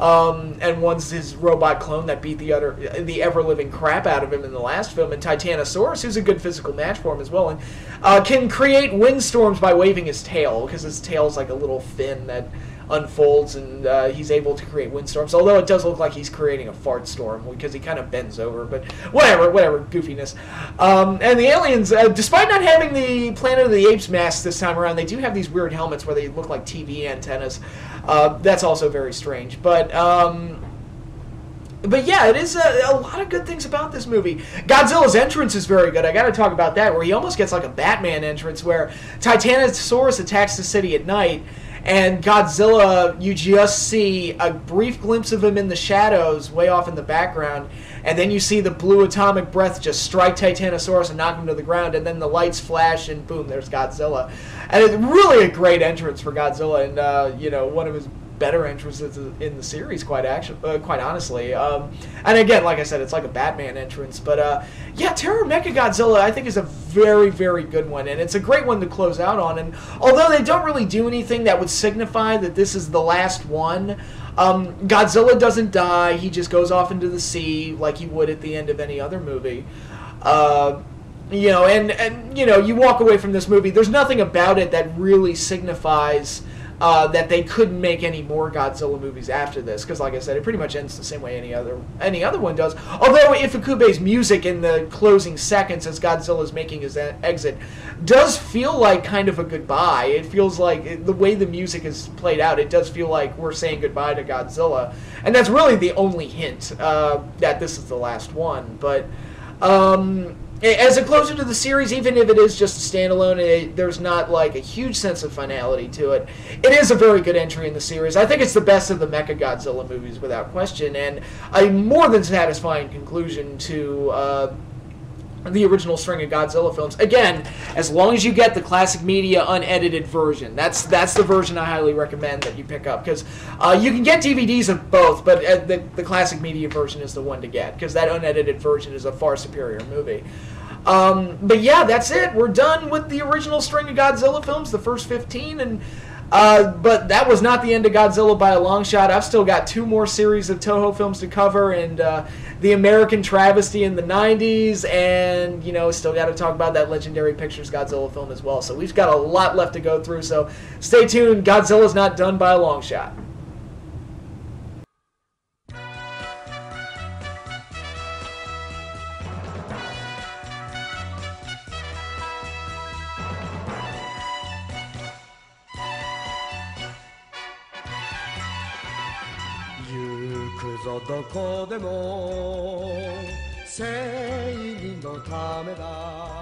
And one's his robot clone that beat the ever-living crap out of him in the last film, and Titanosaurus, who's a good physical match for him as well, and can create windstorms by waving his tail, because his tail's like a little fin that unfolds, and he's able to create windstorms, although it does look like he's creating a fart storm because he kind of bends over, but whatever goofiness. And the aliens, despite not having the Planet of the Apes masks this time around, they do have these weird helmets where they look like TV antennas. That's also very strange, but yeah, it is a lot of good things about this movie. Godzilla's entrance is very good. I gotta talk about that, where he almost gets like a Batman entrance, where Titanosaurus attacks the city at night, and Godzilla, you just see a brief glimpse of him in the shadows, way off in the background, and then you see the blue atomic breath just strike Titanosaurus and knock him to the ground, and then the lights flash, and boom, there's Godzilla. And it's really a great entrance for Godzilla, and one of his better entrances in the series, quite honestly. And again, like I said, it's like a Batman entrance. But yeah, Terror Mechagodzilla, I think, is a very, very good one, and it's a great one to close out on. And although they don't really do anything that would signify that this is the last one, Godzilla doesn't die. He just goes off into the sea like he would at the end of any other movie. And you walk away from this movie, there's nothing about it that really signifies that they couldn't make any more Godzilla movies after this, because like I said, it pretty much ends the same way any other one does. Although Ifukube's music in the closing seconds as Godzilla's making his exit does feel like kind of a goodbye. It feels like the way the music is played out, it does feel like we're saying goodbye to Godzilla, and that's really the only hint that this is the last one. But as a closer to the series, even if it is just a standalone, there's not like a huge sense of finality to it. It is a very good entry in the series. I think it's the best of the Mechagodzilla movies without question, and a more than satisfying conclusion to the original string of Godzilla films. Again, as long as you get the classic media unedited version, that's the version I highly recommend that you pick up, because you can get DVDs of both, but the classic media version is the one to get, because that unedited version is a far superior movie. But yeah, that's it. We're done with the original string of Godzilla films, the first 15, and but that was not the end of Godzilla by a long shot. I've still got 2 more series of Toho films to cover, and the American travesty in the 90s, and still got to talk about that Legendary Pictures Godzilla film as well. So we've got a lot left to go through, so stay tuned. Godzilla's not done by a long shot.どこでも正義のためだ